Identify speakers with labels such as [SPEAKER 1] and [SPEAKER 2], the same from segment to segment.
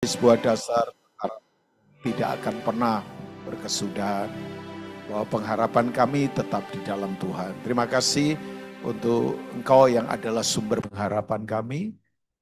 [SPEAKER 1] sebuah dasar tidak akan pernah berkesudahan, bahwa pengharapan kami tetap di dalam Tuhan. Terima kasih untuk Engkau yang adalah sumber pengharapan kami,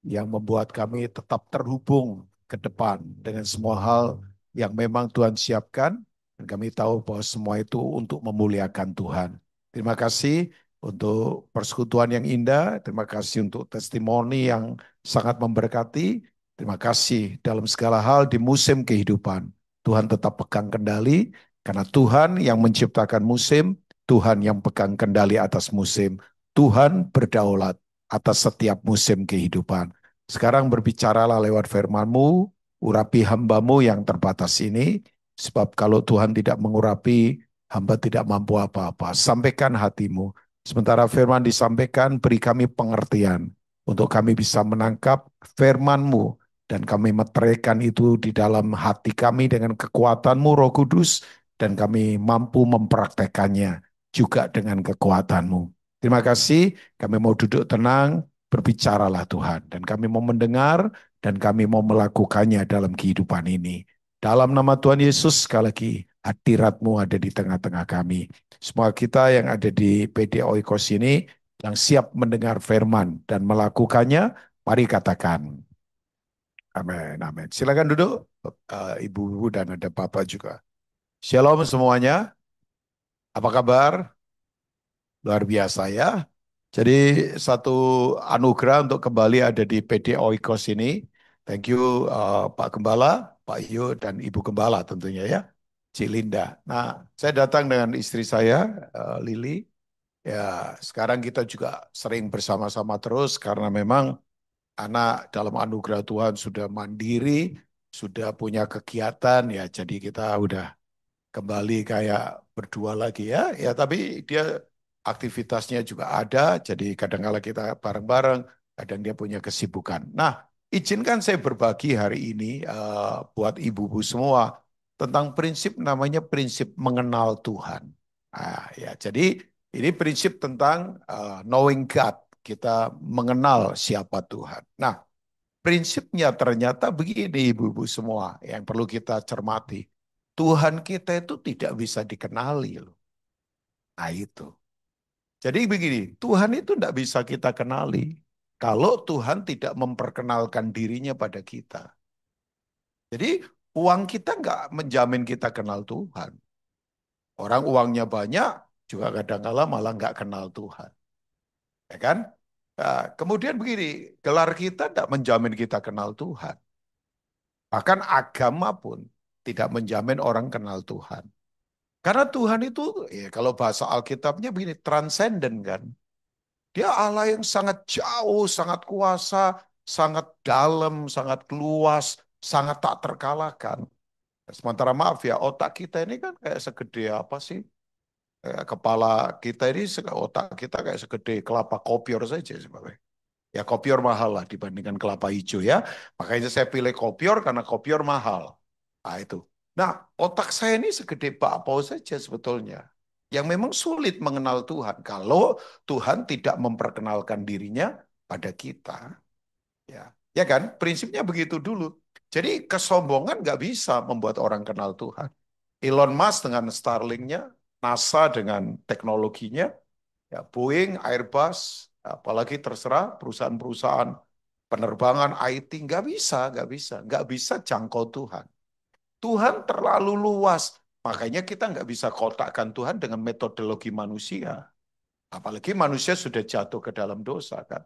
[SPEAKER 1] yang membuat kami tetap terhubung ke depan dengan semua hal yang memang Tuhan siapkan, dan kami tahu bahwa semua itu untuk memuliakan Tuhan. Terima kasih untuk persekutuan yang indah, terima kasih untuk testimoni yang sangat memberkati, terima kasih dalam segala hal di musim kehidupan. Tuhan tetap pegang kendali, karena Tuhan yang menciptakan musim, Tuhan yang pegang kendali atas musim, Tuhan berdaulat atas setiap musim kehidupan. Sekarang berbicaralah lewat firman-Mu, urapi hamba-Mu yang terbatas ini, sebab kalau Tuhan tidak mengurapi, hamba tidak mampu apa-apa. Sampaikan hati-Mu. Sementara firman disampaikan, beri kami pengertian, untuk kami bisa menangkap firman-Mu, dan kami meteraikan itu di dalam hati kami dengan kekuatan-Mu, Roh Kudus, dan kami mampu mempraktekannya juga dengan kekuatan-Mu. Terima kasih, kami mau duduk tenang, berbicaralah Tuhan, dan kami mau mendengar, dan kami mau melakukannya dalam kehidupan ini. Dalam nama Tuhan Yesus, sekali lagi, hadirat-Mu ada di tengah-tengah kami. Semua kita yang ada di PD Oikos ini, yang siap mendengar firman dan melakukannya, mari katakan. Amin, amin. Silakan duduk, Ibu dan ada Bapak juga. Shalom semuanya, apa kabar? Luar biasa ya. Jadi satu anugerah untuk kembali ada di PD Oikos ini. Thank you Pak Gembala, Pak Yu, dan Ibu Gembala tentunya ya, Cik Linda. Nah, saya datang dengan istri saya, Lili. Ya, sekarang kita juga sering bersama-sama terus karena memang anak dalam anugerah Tuhan sudah mandiri, sudah punya kegiatan ya. Jadi kita udah kembali kayak berdua lagi ya. Ya, tapi dia aktivitasnya juga ada, jadi kadang-kala kita bareng-bareng, kadang dia punya kesibukan. Nah, izinkan saya berbagi hari ini buat ibu-ibu semua tentang prinsip namanya prinsip mengenal Tuhan. Nah, ya, jadi ini prinsip tentang knowing God, kita mengenal siapa Tuhan. Nah, prinsipnya ternyata begini ibu-ibu semua yang perlu kita cermati. Tuhan kita itu tidak bisa dikenali loh. Nah itu. Jadi begini, Tuhan itu tidak bisa kita kenali kalau Tuhan tidak memperkenalkan dirinya pada kita. Jadi uang kita nggak menjamin kita kenal Tuhan. Orang uangnya banyak juga kadang-kala malah nggak kenal Tuhan. Ya kan? Nah, kemudian begini, gelar kita tidak menjamin kita kenal Tuhan. Bahkan agama pun tidak menjamin orang kenal Tuhan. Karena Tuhan itu, ya kalau bahasa Alkitabnya begini, transenden kan. Dia Allah yang sangat jauh, sangat kuasa, sangat dalam, sangat luas, sangat tak terkalahkan. Sementara maaf ya, otak kita ini kan kayak segede apa sih? Kepala kita ini, otak kita kayak segede kelapa kopior saja sebenarnya. Ya kopior mahal lah dibandingkan kelapa hijau ya. Makanya saya pilih kopior karena kopior mahal. Nah itu. Nah otak saya ini segede bakpao saja sebetulnya. Yang memang sulit mengenal Tuhan kalau Tuhan tidak memperkenalkan dirinya pada kita. Ya, ya kan? Prinsipnya begitu dulu. Jadi kesombongan nggak bisa membuat orang kenal Tuhan. Elon Musk dengan Starlink-nya, NASA dengan teknologinya, ya, Boeing, Airbus, apalagi terserah perusahaan-perusahaan penerbangan IT nggak bisa jangkau Tuhan. Tuhan terlalu luas, makanya kita nggak bisa kotakkan Tuhan dengan metodologi manusia. Apalagi manusia sudah jatuh ke dalam dosa kan,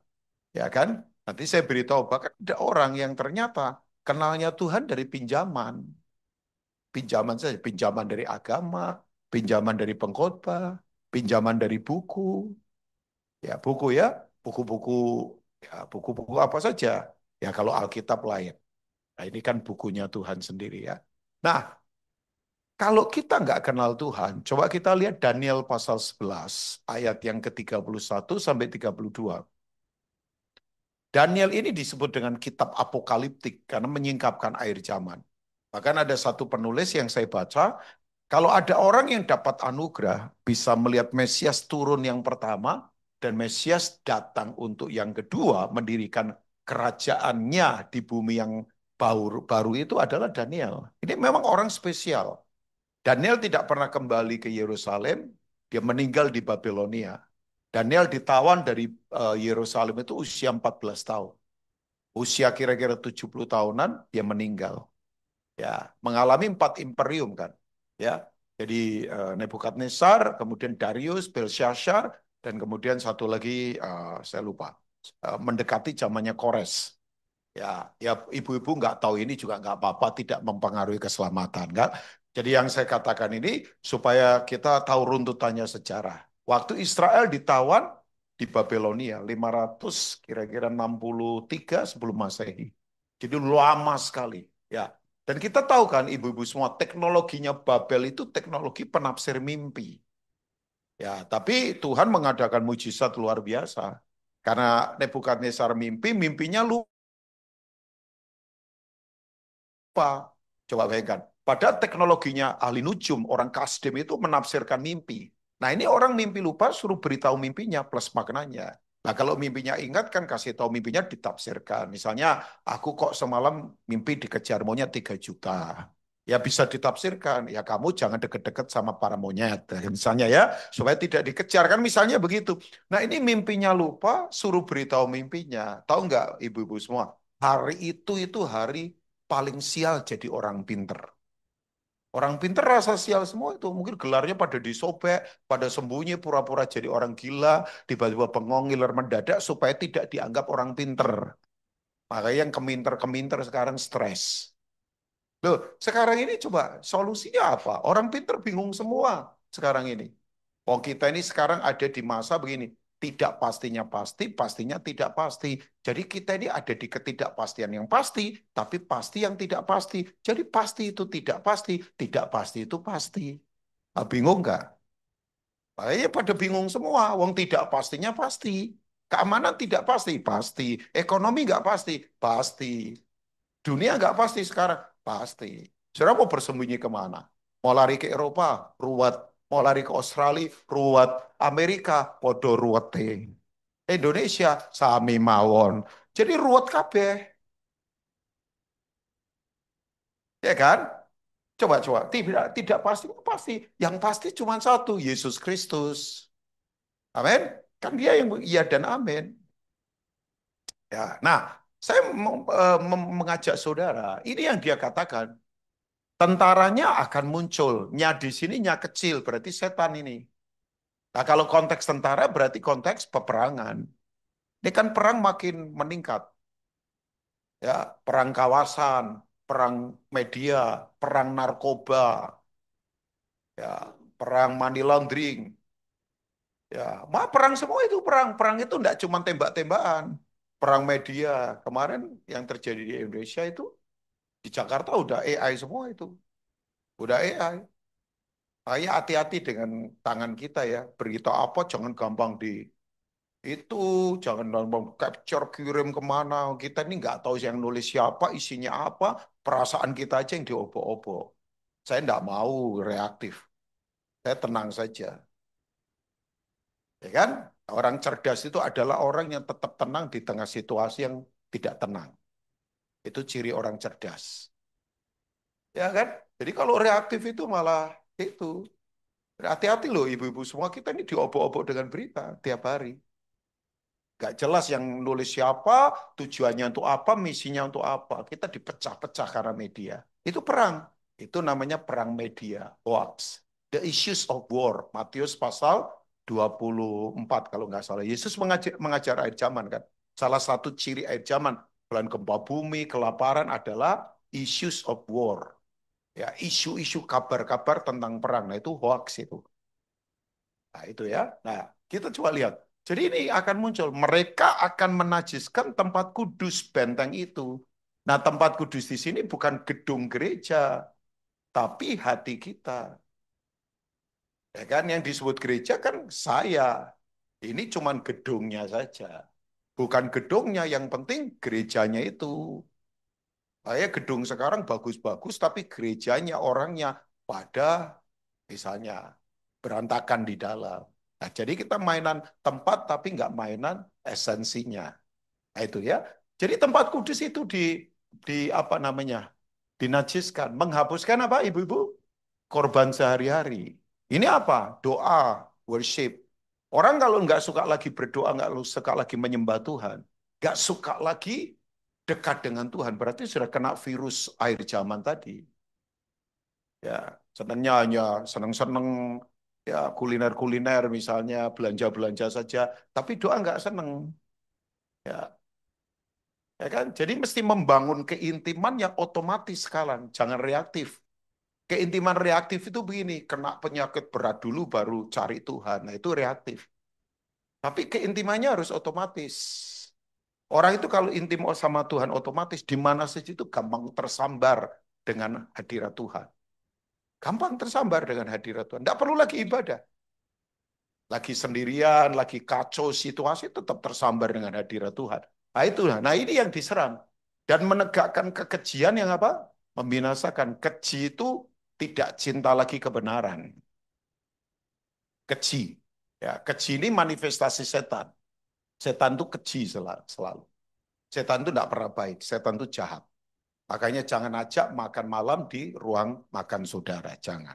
[SPEAKER 1] ya kan? Nanti saya beritahu bahkan ada orang yang ternyata kenalnya Tuhan dari pinjaman, pinjaman saja, pinjaman dari agama, pinjaman dari pengkhotbah, pinjaman dari buku. Ya, buku ya, buku-buku ya, buku-buku apa saja. Ya, kalau Alkitab lain. Nah, ini kan bukunya Tuhan sendiri ya. Nah, kalau kita nggak kenal Tuhan, coba kita lihat Daniel pasal 11, ayat yang ke-31 sampai 32. Daniel ini disebut dengan kitab apokaliptik karena menyingkapkan akhir zaman. Bahkan ada satu penulis yang saya baca, kalau ada orang yang dapat anugerah, bisa melihat Mesias turun yang pertama, dan Mesias datang untuk yang kedua, mendirikan kerajaannya di bumi yang baru itu adalah Daniel. Ini memang orang spesial. Daniel tidak pernah kembali ke Yerusalem, dia meninggal di Babilonia. Daniel ditawan dari Yerusalem itu usia 14 tahun. Usia kira-kira 70 tahunan dia meninggal. Ya, mengalami 4 imperium kan. Ya. Jadi Nebukadnezar, kemudian Darius, Belshazzar, dan kemudian satu lagi saya lupa. Mendekati zamannya Kores. Ya, ya ibu-ibu nggak tahu ini juga nggak apa-apa, tidak mempengaruhi keselamatan, nggak. Jadi yang saya katakan ini supaya kita tahu runtutannya sejarah. Waktu Israel ditawan di Babilonia 500 kira-kira 63 sebelum Masehi. Jadi lama sekali, ya. Dan kita tahu kan ibu-ibu semua teknologinya Babel itu teknologi penafsir mimpi. Ya, tapi Tuhan mengadakan mujizat luar biasa. Karena Nebukadnezar mimpinya lupa. Coba bayangkan. Padahal teknologinya ahli nujum, orang kasdim itu menafsirkan mimpi. Nah ini orang mimpi lupa suruh beritahu mimpinya plus maknanya. Nah kalau mimpinya ingat kan kasih tahu mimpinya ditafsirkan. Misalnya aku kok semalam mimpi dikejar monyet 3 juta. Ya bisa ditafsirkan. Ya kamu jangan deket-deket sama para monyet. Misalnya ya supaya tidak dikejar kan misalnya begitu. Nah ini mimpinya lupa suruh beritahu mimpinya. Tahu nggak ibu-ibu semua? Hari itu hari paling sial jadi orang pinter. Orang pinter rasa sial semua itu. Mungkin gelarnya pada disobek, pada sembunyi pura-pura jadi orang gila, tiba-tiba bengong ngiler mendadak supaya tidak dianggap orang pinter. Makanya yang keminter-keminter sekarang stres. Loh, sekarang ini coba solusinya apa? Orang pinter bingung semua sekarang ini. Oh kita ini sekarang ada di masa begini, tidak pastinya pasti, pastinya tidak pasti. Jadi kita ini ada di ketidakpastian yang pasti, tapi pasti yang tidak pasti. Jadi pasti itu tidak pasti itu pasti. Ah, bingung nggak? Makanya pada bingung semua. Wong tidak pastinya pasti. Keamanan tidak pasti, pasti. Ekonomi nggak pasti, pasti. Dunia nggak pasti sekarang, pasti. Saudara mau bersembunyi kemana? Mau lari ke Eropa, ruwet. Mau lari ke Australia, ruwet. Amerika, podo ruwete. Indonesia, sami mawon. Jadi ruwet kabeh, ya kan? Coba-coba, tidak pasti, pasti. Yang pasti cuma satu, Yesus Kristus. Amin. Kan dia yang iya dan amin. Ya, nah, saya mengajak saudara, ini yang dia katakan. Tentaranya akan muncul. Nya di sini nya kecil, berarti setan ini. Nah, kalau konteks tentara berarti konteks peperangan. Ini kan perang makin meningkat. Ya, perang kawasan, perang media, perang narkoba, ya, perang money laundering. Ya, perang semua itu perang. Perang itu enggak cuma tembak-tembakan. Perang media. Kemarin yang terjadi di Indonesia itu di Jakarta udah AI semua itu. Udah AI. Saya hati-hati dengan tangan kita ya. Berita apa jangan gampang di itu, jangan gampang capture kirim kemana. Kita ini nggak tahu yang nulis siapa, isinya apa, perasaan kita aja yang diobok-obok. Saya nggak mau reaktif. Saya tenang saja, ya kan? Orang cerdas itu adalah orang yang tetap tenang di tengah situasi yang tidak tenang. Itu ciri orang cerdas, ya kan? Jadi kalau reaktif itu malah itu. Hati-hati loh ibu-ibu semua kita ini diobok-obok dengan berita tiap hari. Gak jelas yang nulis siapa, tujuannya untuk apa, misinya untuk apa. Kita dipecah-pecah karena media. Itu perang. Itu namanya perang media, hoax. The issues of war. Matius pasal 24 kalau nggak salah. Yesus mengajar akhir zaman kan. Salah satu ciri akhir zaman, bulan gempa bumi, kelaparan adalah issues of war. Ya, isu-isu kabar-kabar tentang perang. Nah, itu hoax itu. Nah, itu ya. Nah, kita coba lihat. Jadi ini akan muncul. Mereka akan menajiskan tempat kudus benteng itu. Nah, tempat kudus di sini bukan gedung gereja, tapi hati kita. Ya kan, yang disebut gereja kan saya. Ini cuman gedungnya saja. Bukan gedungnya, yang penting gerejanya itu. Saya gedung sekarang bagus-bagus, tapi gerejanya orangnya pada misalnya berantakan di dalam. Nah, jadi kita mainan tempat tapi nggak mainan esensinya. Nah, itu ya. Jadi tempat kudus itu apa namanya? Dinajiskan, menghapuskan apa ibu-ibu? Korban sehari-hari. Ini apa? Doa, worship. Orang kalau nggak suka lagi berdoa, nggak suka lagi menyembah Tuhan, nggak suka lagi dekat dengan Tuhan, berarti sudah kena virus akhir zaman tadi. Ya, senangnya hanya seneng-seneng ya kuliner-kuliner misalnya, belanja-belanja saja, tapi doa nggak seneng. Ya, ya kan? Jadi mesti membangun keintiman yang otomatis sekarang, jangan reaktif. Keintiman reaktif itu begini, kena penyakit berat dulu baru cari Tuhan. Nah, itu reaktif. Tapi keintimannya harus otomatis. Orang itu kalau intim sama Tuhan otomatis, di mana saja itu gampang tersambar dengan hadirat Tuhan. Gampang tersambar dengan hadirat Tuhan. Tidak perlu lagi ibadah. Lagi sendirian, lagi kacau situasi, tetap tersambar dengan hadirat Tuhan. Nah itu, nah ini yang diserang. Dan menegakkan kekejian yang apa? Membinasakan. Keji itu tidak cinta lagi kebenaran. Keji. Ya, keji ini manifestasi setan. Setan itu keji selalu. Setan itu tidak pernah baik. Setan itu jahat. Makanya jangan ajak makan malam di ruang makan saudara. Jangan.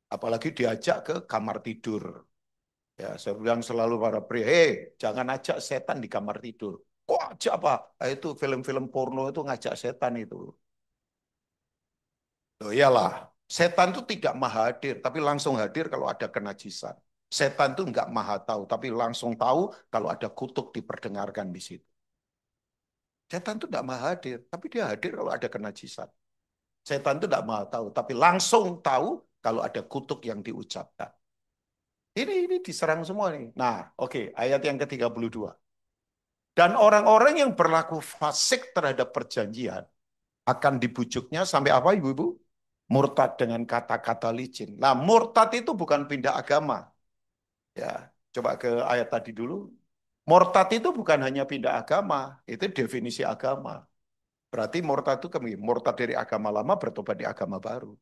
[SPEAKER 1] Apalagi diajak ke kamar tidur. Ya, saya bilang selalu para pria, jangan ajak setan di kamar tidur. Kok ajak apa? Ah, itu film-film porno itu ngajak setan itu. Loh iyalah, setan itu tidak maha hadir, tapi langsung hadir kalau ada kenajisan. Setan itu enggak maha tahu, tapi langsung tahu kalau ada kutuk diperdengarkan di situ. Setan itu enggak maha hadir, tapi dia hadir kalau ada kenajisan. Setan itu enggak maha tahu, tapi langsung tahu kalau ada kutuk yang diucapkan. Ini diserang semua nih. Nah, oke, ayat yang ke-32. Dan orang-orang yang berlaku fasik terhadap perjanjian akan dibujuknya sampai apa ibu-ibu? Murtad dengan kata-kata licin. Nah, murtad itu bukan pindah agama. Ya, coba ke ayat tadi dulu. Murtad itu bukan hanya pindah agama, itu definisi agama. Berarti murtad itu murtad dari agama lama bertobat di agama baru.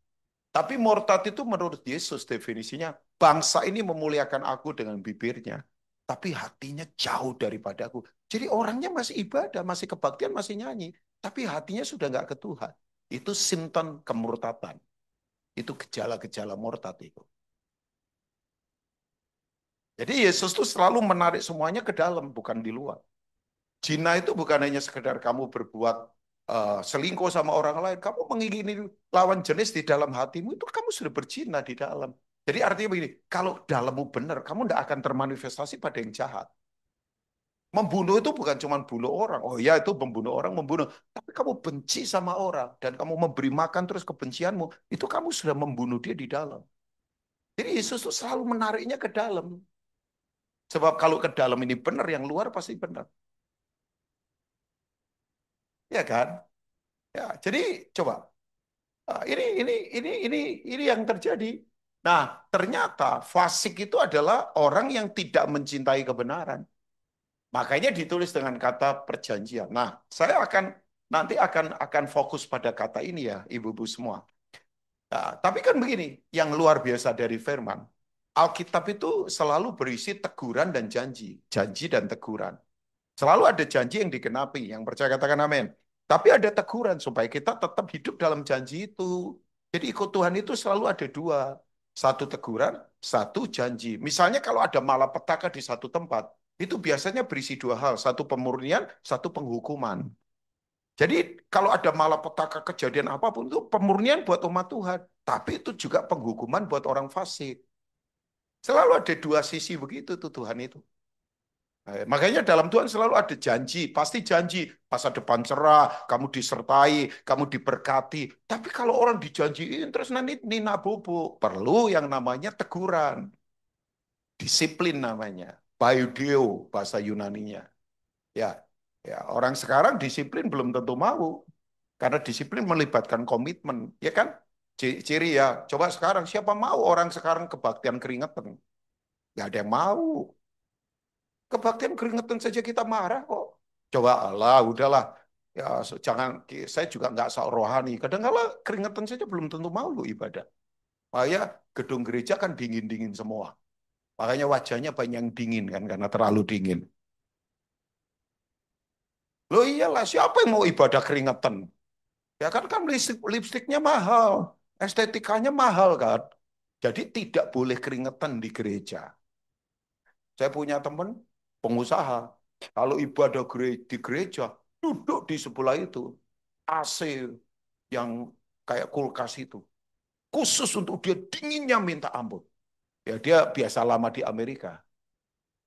[SPEAKER 1] Tapi murtad itu menurut Yesus definisinya, bangsa ini memuliakan aku dengan bibirnya, tapi hatinya jauh daripada aku. Jadi orangnya masih ibadah, masih kebaktian, masih nyanyi, tapi hatinya sudah nggak ke Tuhan. Itu simptom kemurtatan. Itu gejala-gejala murtad itu. Jadi Yesus tuh selalu menarik semuanya ke dalam, bukan di luar. Zina itu bukan hanya sekedar kamu berbuat selingkuh sama orang lain, kamu mengingini lawan jenis di dalam hatimu, itu kamu sudah berzina di dalam. Jadi artinya begini, kalau dalammu benar, kamu tidak akan termanifestasi pada yang jahat. Membunuh itu bukan cuma bunuh orang. Oh ya, itu membunuh orang, membunuh. Tapi kamu benci sama orang, dan kamu memberi makan terus kebencianmu, itu kamu sudah membunuh dia di dalam. Jadi Yesus itu selalu menariknya ke dalam. Sebab kalau ke dalam ini benar, yang luar pasti benar. Ya kan? Ya, jadi coba. Ini yang terjadi. Nah, ternyata fasik itu adalah orang yang tidak mencintai kebenaran. Makanya ditulis dengan kata perjanjian. Nah, saya nanti akan fokus pada kata ini ya, ibu-ibu semua. Nah, tapi kan begini, yang luar biasa dari firman, Alkitab itu selalu berisi teguran dan janji, janji dan teguran. Selalu ada janji yang digenapi, yang percaya katakan amin. Tapi ada teguran supaya kita tetap hidup dalam janji itu. Jadi ikut Tuhan itu selalu ada dua. Satu teguran, satu janji. Misalnya kalau ada malapetaka di satu tempat, itu biasanya berisi dua hal. Satu pemurnian, satu penghukuman. Jadi kalau ada malapetaka kejadian apapun, itu pemurnian buat umat Tuhan. Tapi itu juga penghukuman buat orang fasik. Selalu ada dua sisi begitu tuh Tuhan itu. Makanya dalam Tuhan selalu ada janji, pasti janji. Masa depan cerah, kamu disertai, kamu diberkati. Tapi kalau orang dijanjiin terus nanti nina bobo, perlu yang namanya teguran. Disiplin namanya. Paiudeo bahasa Yunaninya. Ya, ya orang sekarang disiplin belum tentu mau. Karena disiplin melibatkan komitmen. Ya kan? Ciri ya, coba sekarang siapa mau orang sekarang kebaktian keringetan? Gak ada yang mau. Kebaktian keringetan saja kita marah kok. Coba Allah, udahlah. Ya, jangan saya juga nggak sok rohani. Kadang-kala keringetan saja belum tentu mau lu ibadah. Makanya gedung gereja kan dingin-dingin semua. Makanya wajahnya banyak yang dingin kan karena terlalu dingin. Loh iyalah, siapa yang mau ibadah keringetan? Ya kan lipstiknya mahal, estetikanya mahal kan. Jadi tidak boleh keringetan di gereja. Saya punya teman pengusaha, kalau ibadah di gereja, duduk di sebelah itu, AC yang kayak kulkas itu. Khusus untuk dia dinginnya minta ampun. Ya dia biasa lama di Amerika.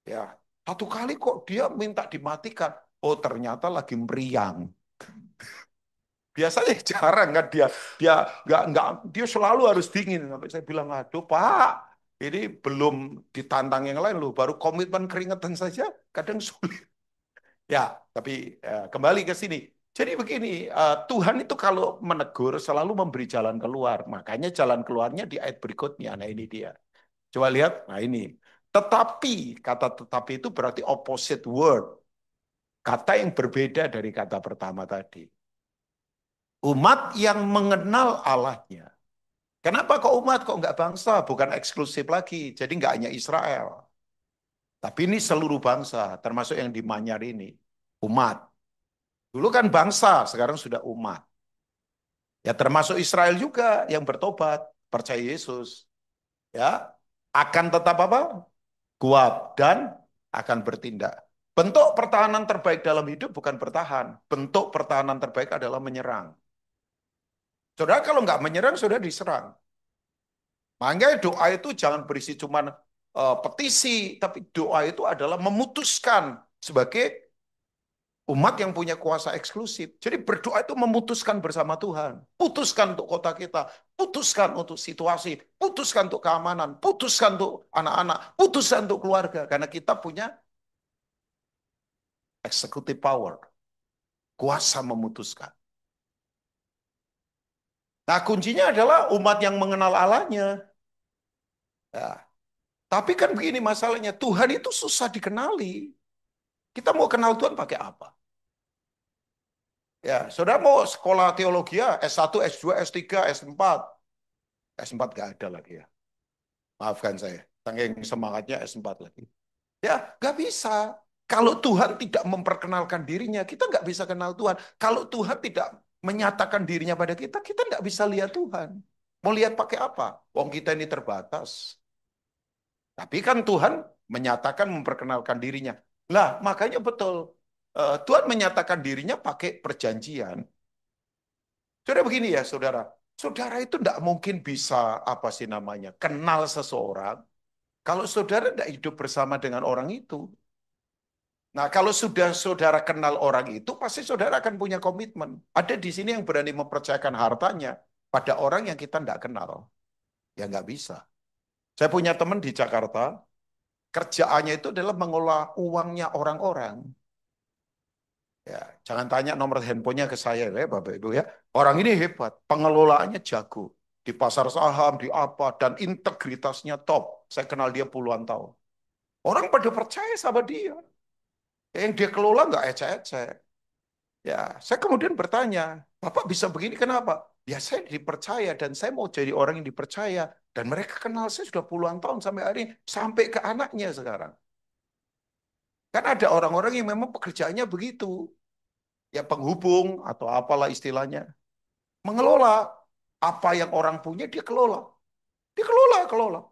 [SPEAKER 1] Ya, satu kali kok dia minta dimatikan. Oh ternyata lagi meriang. Biasanya jarang kan dia nggak dia selalu harus dingin. Sampai saya bilang, aduh Pak, ini belum ditantang yang lain loh. Baru komitmen keringetan saja kadang sulit. Ya, tapi kembali ke sini. Jadi begini, Tuhan itu kalau menegur selalu memberi jalan keluar. Makanya jalan keluarnya di ayat berikutnya. Nah ini dia. Coba lihat, nah ini. Tetapi, kata tetapi itu berarti opposite word. Kata yang berbeda dari kata pertama tadi. Umat yang mengenal Allahnya. Kenapa kok umat, kok nggak bangsa? Bukan eksklusif lagi, jadi nggak hanya Israel. Tapi ini seluruh bangsa, termasuk yang di Manyar ini. Umat. Dulu kan bangsa, sekarang sudah umat. Ya termasuk Israel juga yang bertobat, percaya Yesus. Ya, akan tetap apa? Kuat dan akan bertindak. Bentuk pertahanan terbaik dalam hidup bukan bertahan. Bentuk pertahanan terbaik adalah menyerang. Saudara kalau nggak menyerang, sudah diserang. Makanya doa itu jangan berisi cuman petisi, tapi doa itu adalah memutuskan sebagai umat yang punya kuasa eksklusif. Jadi berdoa itu memutuskan bersama Tuhan. Putuskan untuk kota kita, putuskan untuk situasi, putuskan untuk keamanan, putuskan untuk anak-anak, putuskan untuk keluarga. Karena kita punya executive power, kuasa memutuskan. Nah kuncinya adalah umat yang mengenal Allahnya. Ya. Tapi kan begini masalahnya, Tuhan itu susah dikenali. Kita mau kenal Tuhan pakai apa? Ya, saudara mau sekolah teologi ya, S1, S2, S3, S4. S4 nggak ada lagi ya. Maafkan saya. Saking semangatnya S4 lagi. Ya, nggak bisa. Kalau Tuhan tidak memperkenalkan dirinya, kita nggak bisa kenal Tuhan. Kalau Tuhan tidak menyatakan dirinya pada kita, kita nggak bisa lihat Tuhan. Mau lihat pakai apa? Wong kita ini terbatas. Tapi kan Tuhan menyatakan memperkenalkan dirinya. Lah, makanya betul. Tuhan menyatakan dirinya pakai perjanjian. Saudara begini ya, saudara. Saudara itu tidak mungkin bisa, apa sih namanya, kenal seseorang kalau saudara tidak hidup bersama dengan orang itu. Nah, kalau sudah saudara kenal orang itu, pasti saudara akan punya komitmen. Ada di sini yang berani mempercayakan hartanya pada orang yang kita tidak kenal. Ya nggak bisa. Saya punya teman di Jakarta, kerjaannya itu adalah mengolah uangnya orang-orang. Ya, jangan tanya nomor handphonenya ke saya ya, Bapak Ibu ya. Orang ini hebat, pengelolaannya jago. Di pasar saham, di apa, dan integritasnya top. Saya kenal dia puluhan tahun. Orang pada percaya sama dia. Yang dia kelola nggak ecek-ecek. Ya, saya kemudian bertanya, Bapak bisa begini kenapa? Ya saya dipercaya dan saya mau jadi orang yang dipercaya. Dan mereka kenal saya sudah puluhan tahun sampai hari ini. Sampai ke anaknya sekarang. Kan ada orang-orang yang memang pekerjaannya begitu. Ya penghubung atau apalah istilahnya. Mengelola apa yang orang punya dia kelola. Dia kelola.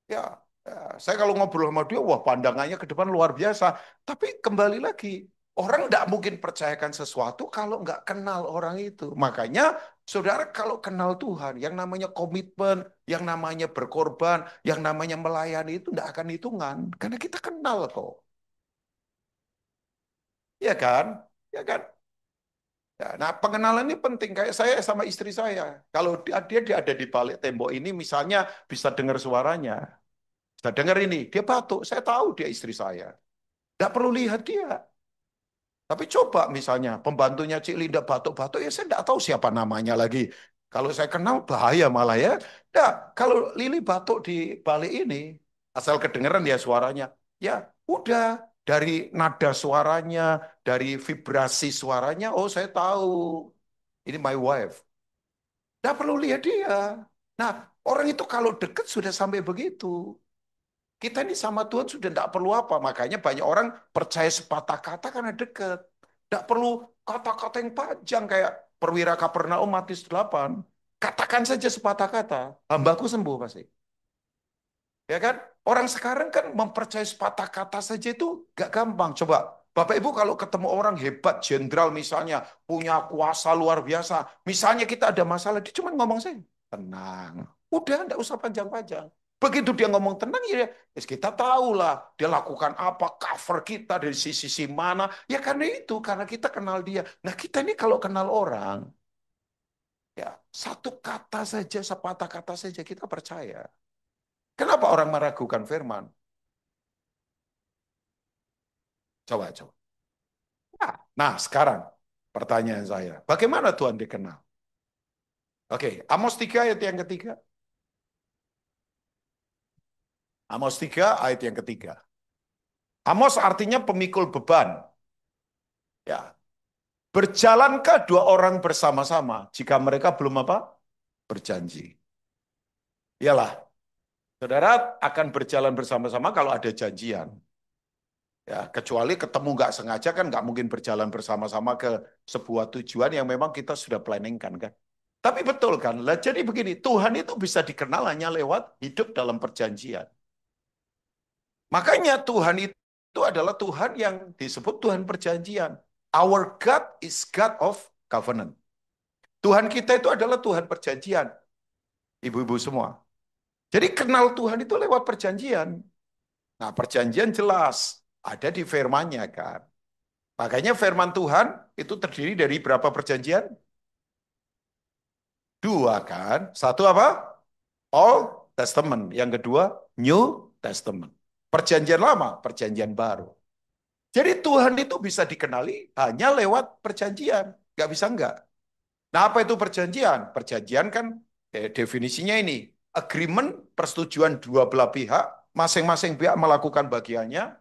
[SPEAKER 1] Ya, ya, saya kalau ngobrol sama dia, wah pandangannya ke depan luar biasa. Tapi kembali lagi, orang nggak mungkin percayakan sesuatu kalau nggak kenal orang itu. Makanya, saudara kalau kenal Tuhan, yang namanya komitmen, yang namanya berkorban, yang namanya melayani itu nggak akan hitungan. Karena kita kenal kok. Ya kan? Ya kan? Ya, nah, pengenalan ini penting. Kayak saya sama istri saya. Kalau dia ada di balik tembok ini, misalnya bisa dengar suaranya. Saya dengar ini, dia batuk. Saya tahu dia istri saya. Tidak perlu lihat dia. Tapi coba misalnya pembantunya Cik Linda batuk-batuk, ya saya tidak tahu siapa namanya lagi. Kalau saya kenal bahaya malah ya. Nah, kalau Lili batuk di balik ini, asal kedengeran ya suaranya, ya udah dari nada suaranya, dari vibrasi suaranya, oh saya tahu ini my wife. Tidak perlu lihat dia. Nah, orang itu kalau dekat sudah sampai begitu. Kita ini sama Tuhan sudah tidak perlu apa. Makanya banyak orang percaya sepatah kata karena dekat. Tidak perlu kata-kata yang panjang kayak perwira Kapernaum Matius 8. Katakan saja sepatah kata, hambaku sembuh pasti. Ya kan? Orang sekarang kan mempercayai sepatah kata saja itu gak gampang. Coba, Bapak Ibu kalau ketemu orang hebat, jenderal misalnya, punya kuasa luar biasa. Misalnya kita ada masalah, dia cuma ngomong saja, tenang. Udah, enggak usah panjang-panjang. Begitu dia ngomong tenang, ya kita tahulah dia lakukan apa, cover kita dari sisi mana. Ya karena itu, karena kita kenal dia. Nah kita ini kalau kenal orang, ya satu kata saja, sepatah kata saja kita percaya. Kenapa orang meragukan firman? Coba, coba. Nah, sekarang pertanyaan saya, bagaimana Tuhan dikenal? Oke, Amos 3 ayat yang ketiga. Amos 3 ayat yang ketiga. Amos artinya pemikul beban. Ya, berjalankah dua orang bersama-sama jika mereka belum apa? Berjanji. Iyalah, saudara akan berjalan bersama-sama kalau ada janjian. Ya, kecuali ketemu nggak sengaja kan nggak mungkin berjalan bersama-sama ke sebuah tujuan yang memang kita sudah planningkan kan. Tapi betul kan, lah jadi begini, Tuhan itu bisa dikenal hanya lewat hidup dalam perjanjian. Makanya Tuhan itu adalah Tuhan yang disebut Tuhan perjanjian. Our God is God of covenant. Tuhan kita itu adalah Tuhan perjanjian. Ibu-ibu semua. Jadi kenal Tuhan itu lewat perjanjian. Nah perjanjian jelas. Ada di firman-Nya kan. Makanya firman Tuhan itu terdiri dari berapa perjanjian? Dua kan. Satu apa? Old Testament. Yang kedua, New Testament. Perjanjian lama, perjanjian baru. Jadi Tuhan itu bisa dikenali hanya lewat perjanjian. Nggak bisa enggak. Nah apa itu perjanjian? Perjanjian kan definisinya ini. Agreement, persetujuan dua belah pihak. Masing-masing pihak melakukan bagiannya.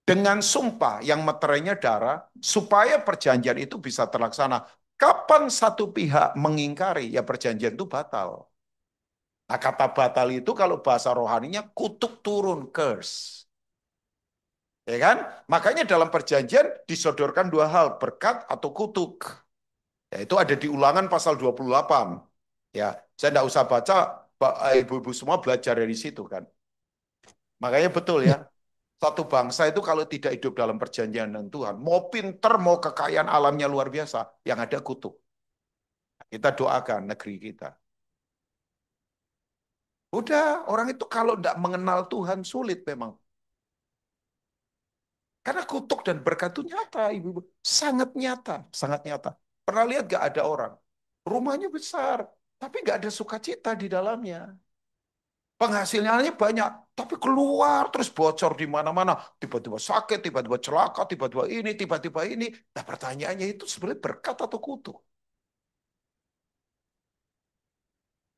[SPEAKER 1] Dengan sumpah yang meterainya darah. Supaya perjanjian itu bisa terlaksana. Kapan satu pihak mengingkari, ya perjanjian itu batal. Nah, kata batal itu kalau bahasa rohaninya kutuk turun, curse. Ya kan? Makanya dalam perjanjian disodorkan dua hal, berkat atau kutuk. Ya, itu ada di Ulangan pasal 28. Ya, saya tidak usah baca, ibu-ibu semua belajar dari situ kan. Makanya betul ya, satu bangsa itu kalau tidak hidup dalam perjanjian dengan Tuhan, mau pinter, mau kekayaan alamnya luar biasa, yang ada kutuk. Kita doakan negeri kita. Udah, orang itu kalau tidak mengenal Tuhan sulit memang. Karena kutuk dan berkat itu nyata, ibu-ibu. Sangat nyata, sangat nyata. Pernah lihat gak ada orang? Rumahnya besar, tapi gak ada sukacita di dalamnya. Penghasilannya banyak, tapi keluar terus bocor di mana-mana. Tiba-tiba sakit, tiba-tiba celaka, tiba-tiba ini, tiba-tiba ini. Nah pertanyaannya itu sebenarnya berkat atau kutuk?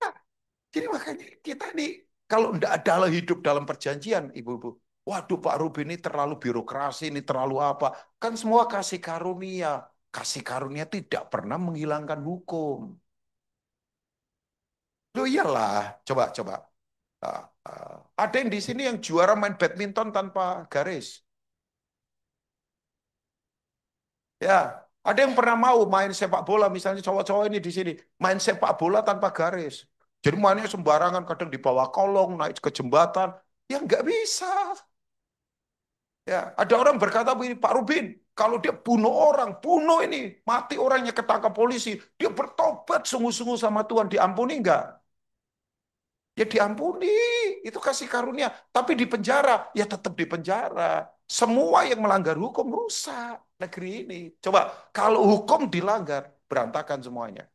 [SPEAKER 1] Nah, jadi makanya kita ini kalau tidak ada hidup dalam perjanjian, ibu-ibu. Waduh Pak Ruben ini terlalu birokrasi, ini terlalu apa. Kan semua kasih karunia. Kasih karunia tidak pernah menghilangkan hukum. Loh iyalah, coba. Ah, ada yang di sini yang juara main badminton tanpa garis. Ya, ada yang pernah mau main sepak bola, misalnya cowok-cowok ini di sini, main sepak bola tanpa garis. Jadi mainnya sembarangan, kadang di bawah kolong, naik ke jembatan. Ya nggak bisa. Ya, ada orang berkata begini, Pak Rubin, kalau dia bunuh orang, bunuh ini, mati orangnya ketangkap polisi, dia bertobat sungguh-sungguh sama Tuhan, diampuni nggak? Ya diampuni, itu kasih karunia. Tapi di penjara, ya tetap di penjara. Semua yang melanggar hukum rusak negeri ini. Coba, kalau hukum dilanggar, berantakan semuanya.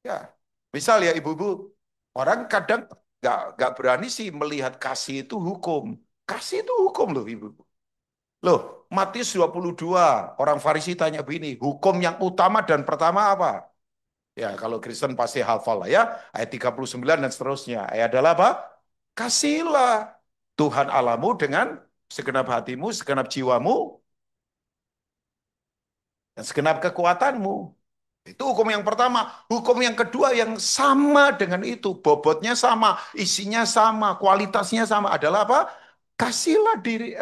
[SPEAKER 1] Ya, misal ya ibu-ibu, orang kadang nggak berani sih melihat kasih itu hukum. Kasih itu hukum loh ibu. Loh, Matius 22, orang Farisi tanya begini, hukum yang utama dan pertama apa? Ya, kalau Kristen pasti hafal lah ya. Ayat 39 dan seterusnya. Ayat adalah apa? Kasihlah Tuhan Allahmu dengan segenap hatimu, segenap jiwamu, dan segenap kekuatanmu. Itu hukum yang pertama. Hukum yang kedua yang sama dengan itu. Bobotnya sama, isinya sama, kualitasnya sama. Adalah apa? Kasihlah diri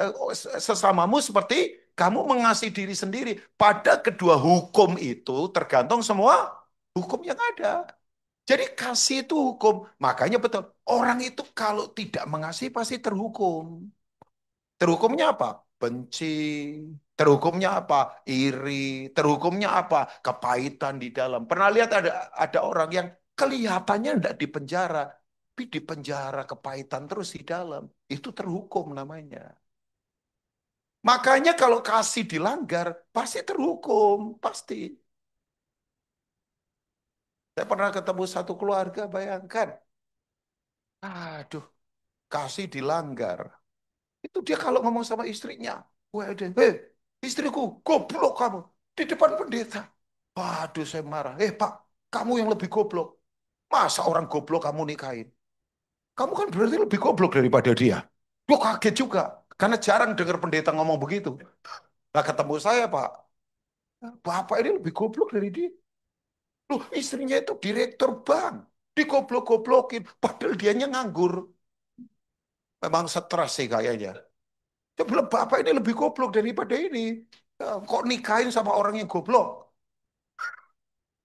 [SPEAKER 1] sesamamu seperti kamu mengasihi diri sendiri. Pada kedua hukum itu tergantung semua hukum yang ada. Jadi kasih itu hukum. Makanya betul. Orang itu kalau tidak mengasihi pasti terhukum. Terhukumnya apa? Benci. Terhukumnya apa? Iri. Terhukumnya apa? Kepahitan di dalam. Pernah lihat ada orang yang kelihatannya tidak di penjara, tapi di penjara kepahitan terus di dalam. Itu terhukum namanya. Makanya kalau kasih dilanggar, pasti terhukum. Pasti. Saya pernah ketemu satu keluarga, bayangkan. Aduh, kasih dilanggar. Itu dia kalau ngomong sama istrinya. Waduh, istriku, goblok kamu. Di depan pendeta. Waduh, saya marah. Pak, kamu yang lebih goblok. Masa orang goblok kamu nikahin? Kamu kan berarti lebih goblok daripada dia. Gue kaget juga. Karena jarang dengar pendeta ngomong begitu. Nah, ketemu saya, Pak. Bapak ini lebih goblok dari dia. Loh, istrinya itu direktur bank. Digoblok-goblokin. Padahal dianya nganggur. Memang stres sih kayaknya. Dia bilang, bapak ini lebih goblok daripada ini. Kok nikahin sama orang yang goblok?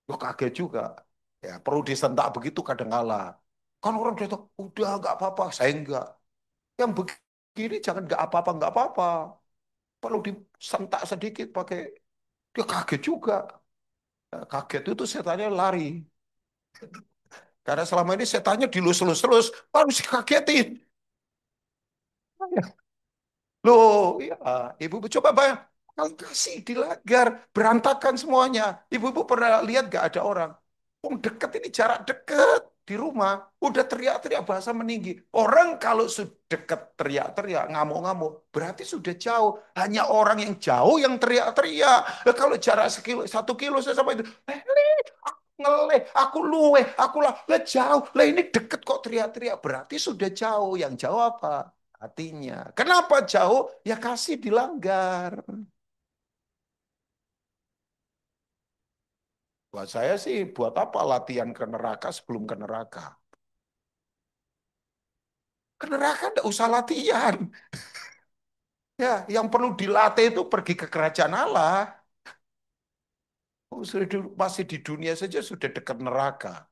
[SPEAKER 1] Lo kaget juga. Ya, perlu disentak begitu kadang kala. Kan orang dia tahu, udah nggak apa-apa, saya enggak. Yang begini jangan nggak apa-apa. Perlu disentak sedikit pakai, dia kaget juga. Kaget itu setannya lari. Karena selama ini setannya dilus-lus terus, harus dikagetin. Loh, iya, ibu-ibu coba bayang, kalau kasih dilanggar, berantakan semuanya. Ibu-ibu pernah lihat gak ada orang? Wong deket ini jarak deket di rumah, udah teriak-teriak bahasa meninggi. Orang kalau sudah deket teriak-teriak, ngamuk-ngamuk, berarti sudah jauh. Hanya orang yang jauh yang teriak-teriak. Kalau jarak 1 kilo saya sama itu, aku ngeleh, aku luweh, aku lah jauh. Lah ini deket kok teriak-teriak, berarti sudah jauh. Yang jauh apa? Hatinya. Kenapa jauh? Ya kasih dilanggar. Buat saya sih, buat apa latihan ke neraka sebelum ke neraka? Ke neraka enggak usah latihan. Ya, yang perlu dilatih itu pergi ke kerajaan Allah. Oh, masih di dunia saja sudah dekat neraka.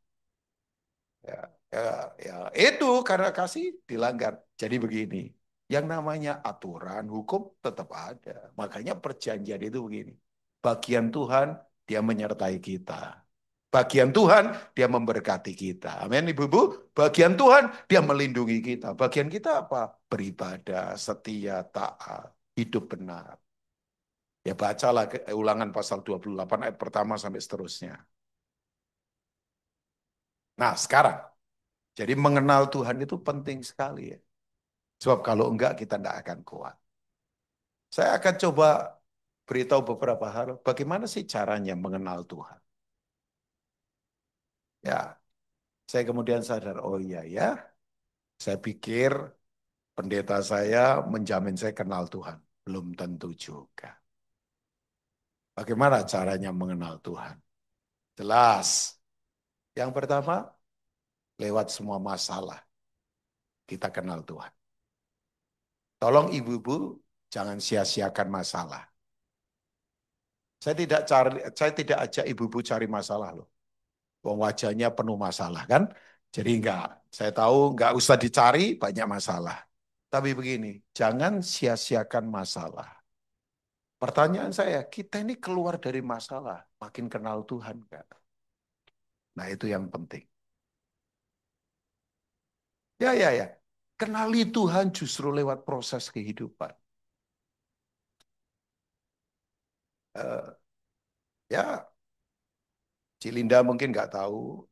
[SPEAKER 1] Ya, ya, ya, itu karena kasih dilanggar. Jadi begini, yang namanya aturan hukum tetap ada. Makanya perjanjian itu begini. Bagian Tuhan, dia menyertai kita. Bagian Tuhan, dia memberkati kita. Amin, Ibu-ibu. Bagian Tuhan, dia melindungi kita. Bagian kita apa? Beribadah, setia, taat, hidup benar. Ya bacalah ulangan pasal 28 ayat pertama sampai seterusnya. Nah sekarang, jadi mengenal Tuhan itu penting sekali ya. Sebab kalau enggak kita tidak akan kuat. Saya akan coba beritahu beberapa hal. Bagaimana sih caranya mengenal Tuhan? Ya, saya kemudian sadar, oh iya ya, saya pikir pendeta saya menjamin saya kenal Tuhan. Belum tentu juga. Bagaimana caranya mengenal Tuhan? Jelas. Yang pertama, lewat semua masalah kita kenal Tuhan. Tolong ibu-ibu jangan sia-siakan masalah. Saya tidak ajak ibu-ibu cari masalah loh. Wong wajahnya penuh masalah kan? Jadi enggak, saya tahu enggak usah dicari banyak masalah. Tapi begini, jangan sia-siakan masalah. Pertanyaan saya, kita ini keluar dari masalah, makin kenal Tuhan enggak? Nah itu yang penting. Ya, ya, ya. Kenali Tuhan justru lewat proses kehidupan. Eh, ya, Cilinda mungkin nggak tahu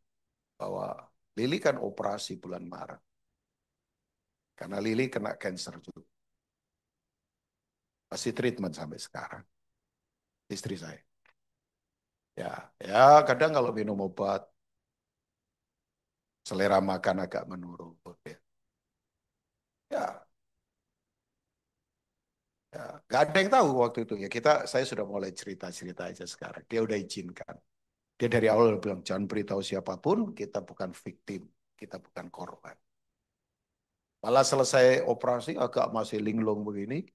[SPEAKER 1] bahwa Lili kan operasi bulan Maret. Karena Lili kena cancer juga. Masih treatment sampai sekarang. Istri saya. Ya, ya kadang kalau minum obat, selera makan agak menurun. Ya, ya, ya. Gak ada yang tahu waktu itu. Ya kita, saya sudah mulai cerita-cerita aja sekarang. Dia udah izinkan. Dia dari awal bilang, jangan beritahu siapapun, kita bukan victim, kita bukan korban. Malah selesai operasi agak masih linglung begini,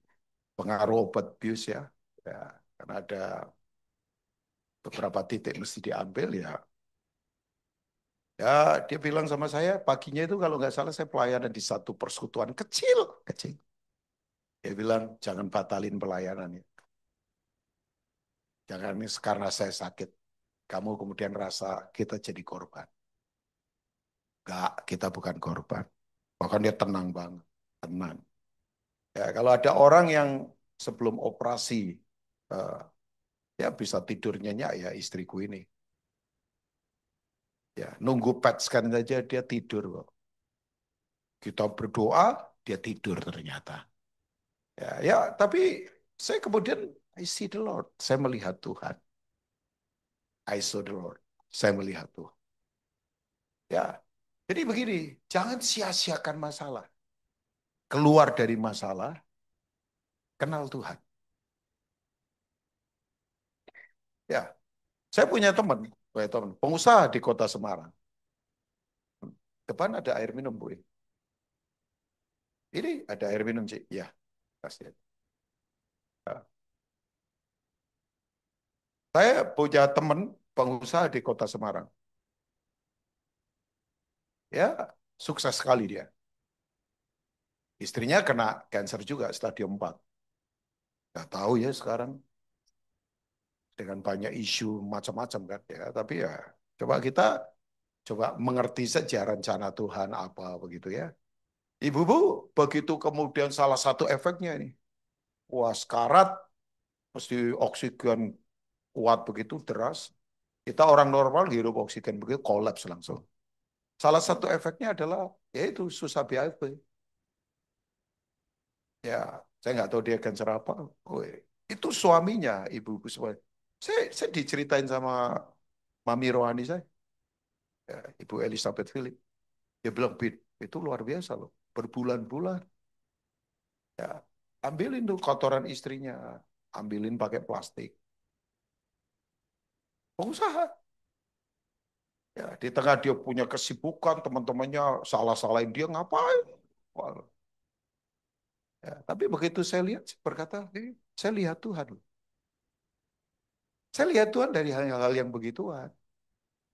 [SPEAKER 1] pengaruh obat bius ya. Ya, karena ada beberapa titik mesti diambil ya. Ya, dia bilang sama saya, paginya itu kalau nggak salah saya pelayanan di satu persekutuan kecil, kecil. Dia bilang, jangan batalin pelayanannya. Jangan karena saya sakit, kamu kemudian rasa kita jadi korban. Enggak, kita bukan korban. Bahkan dia tenang banget, tenang. Ya, kalau ada orang yang sebelum operasi, eh, ya bisa tidur nyenyak ya istriku ini. Ya, nunggu PET scan saja dia tidur kok. Kita berdoa, dia tidur ternyata. Ya, ya, tapi saya kemudian I see the Lord. Saya melihat Tuhan. I saw the Lord. Saya melihat Tuhan. Ya, jadi begini, jangan sia-siakan masalah. Keluar dari masalah, kenal Tuhan. Ya, saya punya teman, pengusaha di kota Semarang. Depan ada air minum, Bu. Ini ada air minum, Cik. Ya, kasih. Ya. Saya punya teman pengusaha di kota Semarang. Ya, sukses sekali dia. Istrinya kena kanker juga stadium 4. Nggak tahu ya sekarang dengan banyak isu macam-macam kan ya. Tapi ya coba kita coba mengerti saja rencana Tuhan apa begitu ya. Ibu-ibu begitu kemudian salah satu efeknya ini. Wah sekarat, mesti oksigen kuat begitu deras. Kita orang normal hirup oksigen begitu kolaps langsung. Salah satu efeknya adalah yaitu susah BAB. Ya, saya nggak tahu dia cancer apa. Oh, itu suaminya, ibu-ibu semua. Saya diceritain sama Mami Rohani saya, ya, Ibu Elizabeth Philip. Dia bilang, Bid, itu luar biasa loh. Berbulan-bulan, ya, ambilin tuh kotoran istrinya, ambilin pakai plastik. Pengusaha. Ya, di tengah dia punya kesibukan, teman-temannya salah-salahin dia ngapain. Wah, ya, tapi begitu saya lihat, saya berkata, saya lihat Tuhan. Saya lihat Tuhan dari hal-hal yang begituan.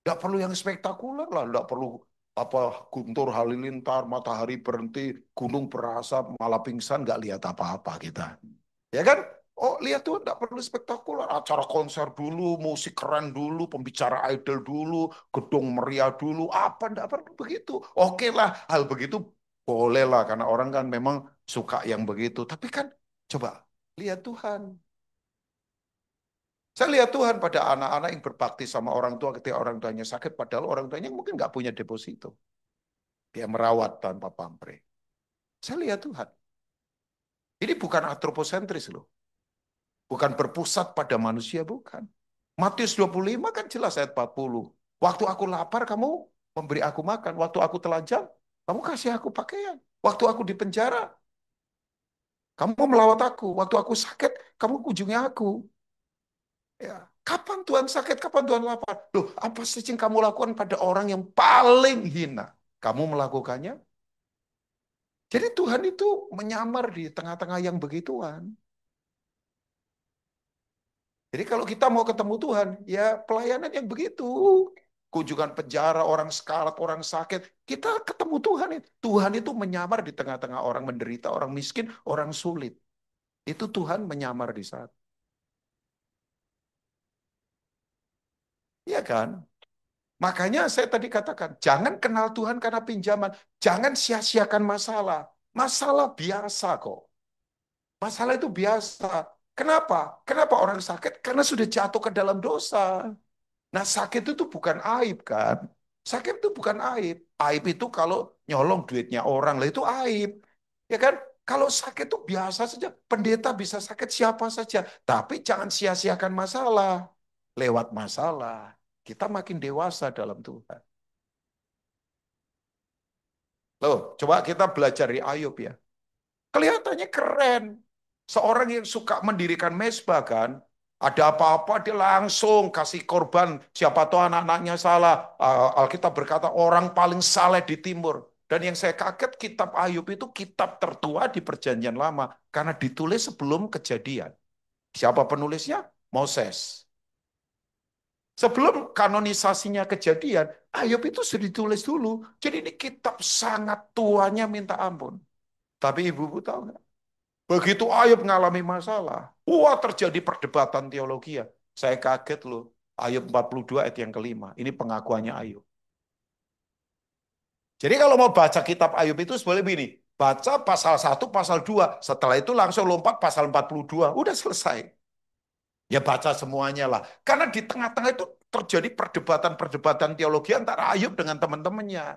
[SPEAKER 1] Nggak perlu yang spektakuler lah, nggak perlu apa guntur halilintar, matahari berhenti, gunung berasap, malah pingsan, nggak lihat apa-apa kita. Ya kan? Oh, lihat tuh nggak perlu spektakuler. Acara konser dulu, musik keren dulu, pembicara idol dulu, gedung meriah dulu, apa nggak perlu begitu. Oke lah, hal begitu boleh lah, karena orang kan memang suka yang begitu. Tapi kan coba lihat Tuhan. Saya lihat Tuhan pada anak-anak yang berbakti sama orang tua ketika orang tuanya sakit, padahal orang tuanya mungkin nggak punya deposito. Dia merawat tanpa pamrih. Saya lihat Tuhan. Ini bukan antroposentris loh. Bukan berpusat pada manusia, bukan. Matius 25 kan jelas ayat 40. Waktu aku lapar, kamu memberi aku makan. Waktu aku telanjang, kamu kasih aku pakaian. Waktu aku di penjara, kamu melawat aku. Waktu aku sakit, kamu kunjungi aku. Ya. Kapan Tuhan sakit, kapan Tuhan lapar? Loh, apa sih yang kamu lakukan pada orang yang paling hina? Kamu melakukannya. Jadi Tuhan itu menyamar di tengah-tengah yang begituan. Jadi kalau kita mau ketemu Tuhan, ya pelayanan yang begitu. Kunjungan penjara, orang sekarat, orang sakit. Kita ketemu Tuhan. Tuhan itu menyamar di tengah-tengah orang menderita, orang miskin, orang sulit. Itu Tuhan menyamar di saat. Iya kan? Makanya saya tadi katakan, jangan kenal Tuhan karena pinjaman. Jangan sia-siakan masalah. Masalah biasa kok. Masalah itu biasa. Kenapa? Kenapa orang sakit? Karena sudah jatuh ke dalam dosa. Nah, sakit itu bukan aib kan? Sakit itu bukan aib. Aib itu kalau nyolong duitnya orang, lah itu aib. Ya kan? Kalau sakit itu biasa saja. Pendeta bisa sakit siapa saja. Tapi jangan sia-siakan masalah. Lewat masalah, kita makin dewasa dalam Tuhan. Loh, coba kita belajar di Ayub ya. Kelihatannya keren. Seorang yang suka mendirikan mezbah kan. Ada apa-apa dia langsung kasih korban. Siapa tahu anak-anaknya salah. Alkitab berkata orang paling saleh di timur. Dan yang saya kaget kitab Ayub itu kitab tertua di perjanjian lama. Karena ditulis sebelum kejadian. Siapa penulisnya? Moses. Sebelum kanonisasinya kejadian, Ayub itu sudah ditulis dulu. Jadi ini kitab sangat tuanya minta ampun. Tapi ibu-ibu tahu nggak? Begitu Ayub mengalami masalah, wah terjadi perdebatan teologi ya. Saya kaget loh. Ayub 42 ayat yang kelima. Ini pengakuannya Ayub. Jadi kalau mau baca kitab Ayub itu sebenarnya begini. Baca pasal 1, pasal 2. Setelah itu langsung lompat pasal 42. Udah selesai. Ya baca semuanya lah. Karena di tengah-tengah itu terjadi perdebatan-perdebatan teologi antara Ayub dengan teman-temannya.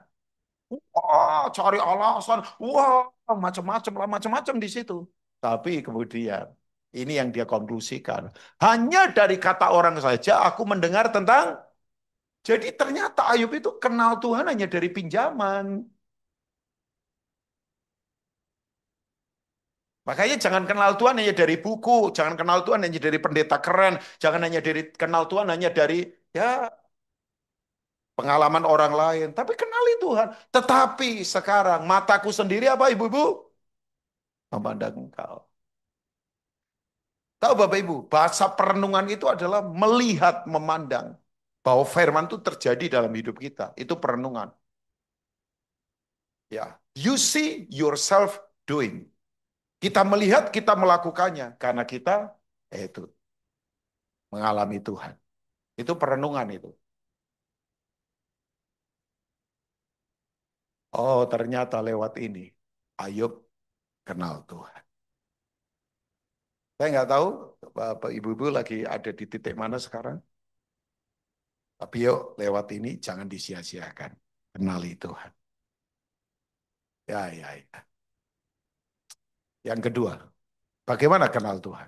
[SPEAKER 1] Wah, cari alasan. Wah, macam-macam lah, macam-macam di situ. Tapi kemudian, ini yang dia konklusikan. Hanya dari kata orang saja aku mendengar tentang, jadi ternyata Ayub itu kenal Tuhan hanya dari pinjaman. Makanya jangan kenal Tuhan hanya dari buku, jangan kenal Tuhan hanya dari pendeta keren, jangan hanya dari kenal Tuhan hanya dari ya pengalaman orang lain, tapi kenali Tuhan. Tetapi sekarang mataku sendiri apa ibu-ibu? Memandang engkau. Tahu Bapak Ibu, bahasa perenungan itu adalah melihat, memandang. Bahwa firman itu terjadi dalam hidup kita. Itu perenungan. Ya, you see yourself doing. Kita melihat, kita melakukannya. Karena kita, itu, mengalami Tuhan. Itu perenungan itu. Oh, ternyata lewat ini. Ayub kenal Tuhan. Saya nggak tahu, Bapak Ibu-Ibu lagi ada di titik mana sekarang. Tapi yuk, lewat ini jangan disia-siakan. Kenali Tuhan. Ya, ya, ya. Yang kedua, bagaimana kenal Tuhan?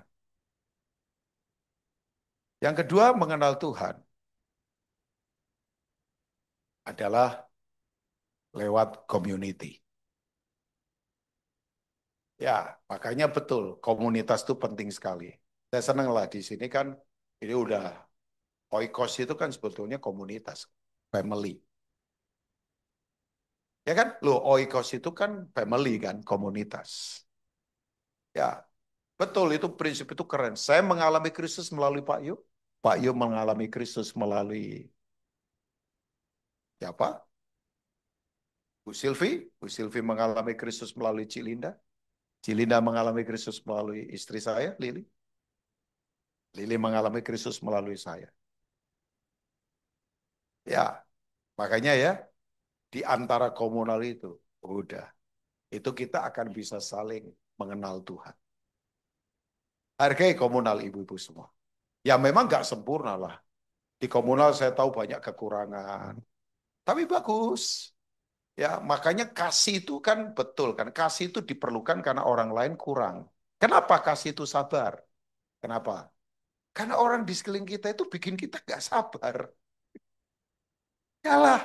[SPEAKER 1] Yang kedua, mengenal Tuhan adalah lewat community. Ya, makanya betul, komunitas itu penting sekali. Saya senang lah di sini kan, ini udah, oikos itu kan sebetulnya komunitas, family. Ya kan, loh oikos itu kan family kan, komunitas. Ya, betul itu prinsip itu keren. Saya mengalami Kristus melalui Pak Yu mengalami Kristus melalui siapa? Bu Silvi. Bu Silvi mengalami Kristus melalui Cilinda. Cilinda mengalami Kristus melalui istri saya, Lili. Lili mengalami Kristus melalui saya. Ya, makanya ya, di antara komunal itu, udah. Itu kita akan bisa saling mengenal Tuhan. Hargai komunal ibu-ibu semua. Ya memang nggak sempurna lah. Di komunal saya tahu banyak kekurangan. Tapi bagus. Ya, makanya kasih itu kan betul kan. Kasih itu diperlukan karena orang lain kurang. Kenapa kasih itu sabar? Kenapa? Karena orang di sekeliling kita itu bikin kita nggak sabar. Yalah,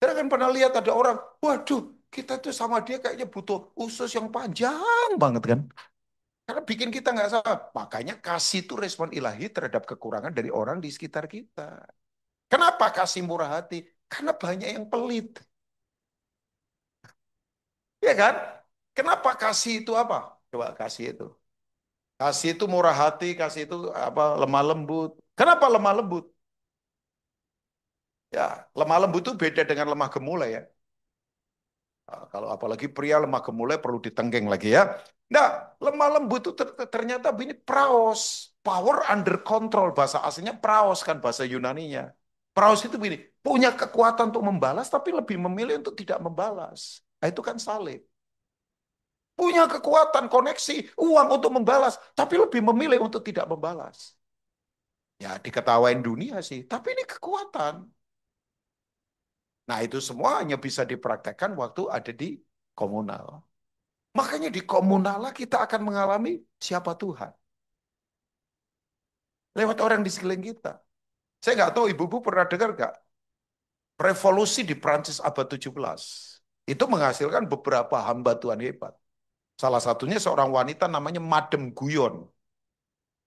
[SPEAKER 1] saya kan pernah lihat ada orang, waduh, kita tuh sama dia kayaknya butuh usus yang panjang banget kan. Karena bikin kita nggak sabar. Makanya kasih itu respon ilahi terhadap kekurangan dari orang di sekitar kita. Kenapa kasih murah hati? Karena banyak yang pelit. Ya kan? Kenapa kasih itu apa? Coba kasih itu. Kasih itu murah hati, kasih itu apa lemah lembut. Kenapa lemah lembut? Ya, lemah lembut itu beda dengan lemah gemulai ya. Nah, kalau apalagi pria lemah gemulai perlu ditenggeng lagi ya. Nah, lemah lembut itu ternyata ini praos, power under control bahasa aslinya praos kan bahasa Yunaninya. Praos itu begini, punya kekuatan untuk membalas tapi lebih memilih untuk tidak membalas. Nah, itu kan salib. Punya kekuatan koneksi, uang untuk membalas, tapi lebih memilih untuk tidak membalas. Ya diketawain dunia sih, tapi ini kekuatan. Nah itu semua hanya bisa dipraktekkan waktu ada di komunal. Makanya di komunal lah kita akan mengalami siapa Tuhan. Lewat orang di sekeliling kita. Saya nggak tahu ibu-ibu pernah dengar nggak? Revolusi di Prancis abad 17. Itu menghasilkan beberapa hamba Tuhan hebat. Salah satunya seorang wanita namanya Madame Guyon.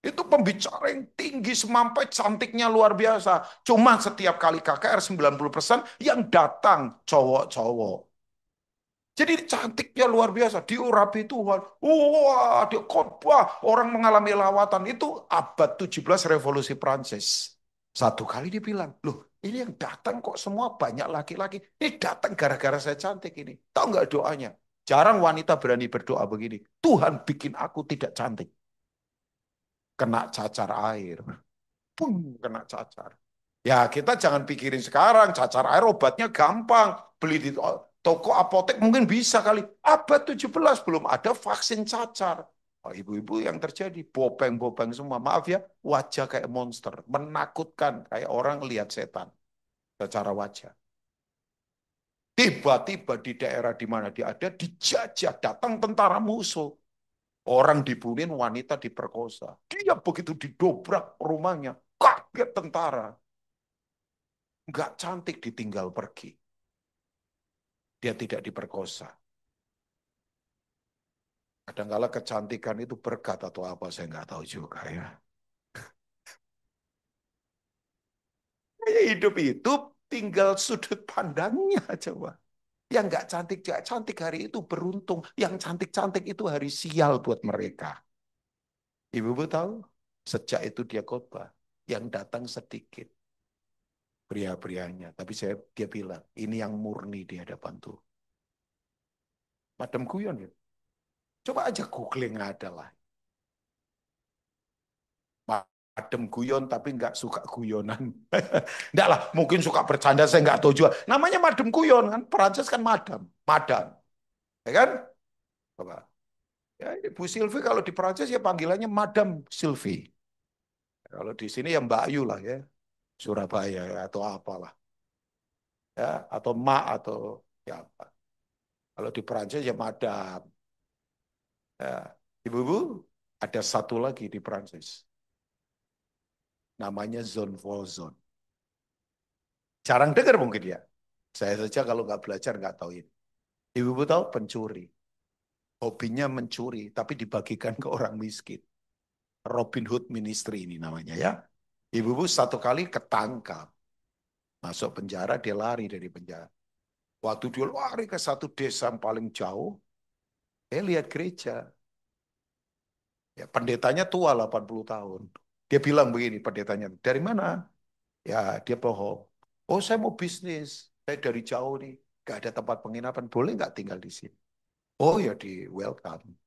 [SPEAKER 1] Itu pembicara yang tinggi semampai, cantiknya luar biasa. Cuma setiap kali KKR 90% yang datang cowok-cowok. Jadi cantiknya luar biasa, diurapi Tuhan. Wah, dia khotbah, orang mengalami lawatan. Itu abad 17 revolusi Prancis. Satu kali dia bilang, loh ini yang datang kok semua banyak laki-laki. Ini datang gara-gara saya cantik ini. Tahu nggak doanya? Jarang wanita berani berdoa begini. Tuhan bikin aku tidak cantik. Kena cacar air. Pun kena cacar. Ya kita jangan pikirin sekarang, cacar air obatnya gampang. Beli di toko apotek mungkin bisa kali. Abad 17 belum ada vaksin cacar. Oh, ibu-ibu yang terjadi, bopeng-bopeng semua. Maaf ya, wajah kayak monster. Menakutkan, kayak orang lihat setan secara wajah. Tiba-tiba di daerah di mana dia ada, dijajah, datang tentara musuh. Orang dibunuhin, wanita diperkosa. Dia begitu didobrak rumahnya, kaget tentara. Nggak cantik ditinggal pergi. Dia tidak diperkosa. Kadangkala kecantikan itu berkat atau apa, saya nggak tahu juga ya. Hidup itu tinggal sudut pandangnya coba. Yang nggak cantik, nggak cantik hari itu beruntung. Yang cantik-cantik itu hari sial buat mereka. Ibu-ibu tahu, sejak itu dia khotbah. Yang datang sedikit pria-prianya. Tapi dia bilang, ini yang murni di hadapan Tuhan. Madam guyon ya. Coba aja googling ada lah. Adem guyon tapi nggak suka guyonan. Enggak lah, mungkin suka bercanda saya nggak tahu juga. Namanya madem guyon kan, Perancis kan madam, madam, ya kan? Coba. Ya, ini Bu Sylvie kalau di Perancis ya panggilannya Madam Sylvie. Kalau di sini ya Mbak Ayu lah ya, Surabaya ya, atau apalah ya, atau Ma atau ya apa. Kalau di Perancis ya Madam. Ya. Ibu-ibu, ada satu lagi di Perancis, namanya Zone Volzon. Jarang dengar mungkin ya. Saya saja kalau nggak belajar nggak tahu ini. Ibu-ibu tahu pencuri. Hobinya mencuri, tapi dibagikan ke orang miskin. Robin Hood Ministry ini namanya ya. Ibu-ibu satu kali ketangkap. Masuk penjara, dia lari dari penjara. Waktu dia lari ke satu desa yang paling jauh, dia lihat gereja. Ya, pendetanya tua 80 tahun. Dia bilang begini pendetanya, dari mana? Ya dia bohong. Oh saya mau bisnis, saya dari jauh nih. Gak ada tempat penginapan, boleh nggak tinggal di sini? Oh ya di welcome.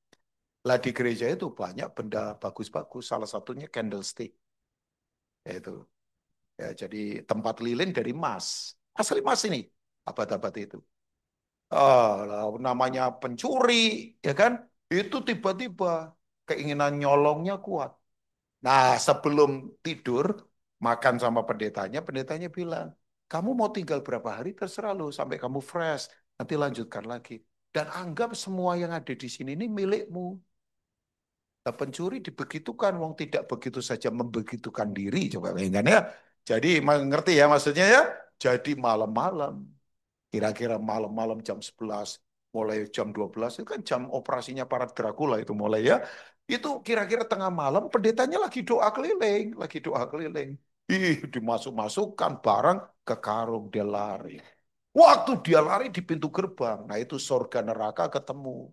[SPEAKER 1] Lah di gereja itu banyak benda bagus-bagus, salah satunya candlestick. Yaitu, ya, jadi tempat lilin dari emas. Asli emas ini, abad-abad itu. Namanya pencuri, ya kan? Itu tiba-tiba keinginan nyolongnya kuat. Nah, sebelum tidur, makan sama pendetanya, pendetanya bilang, kamu mau tinggal berapa hari terserah lu, sampai kamu fresh, nanti lanjutkan lagi. Dan anggap semua yang ada di sini ini milikmu. Nah, pencuri dibegitukan, wong tidak begitu saja membegitukan diri, coba bayangkan ya. Jadi ngerti ya maksudnya ya. Jadi malam-malam, kira-kira malam-malam jam 11, mulai jam 12 itu kan jam operasinya para Dracula itu mulai ya. Itu kira-kira tengah malam, pendetanya lagi doa keliling, lagi doa keliling. Ih, dimasuk-masukkan barang ke karung, dia lari. Waktu dia lari di pintu gerbang, nah itu surga neraka ketemu.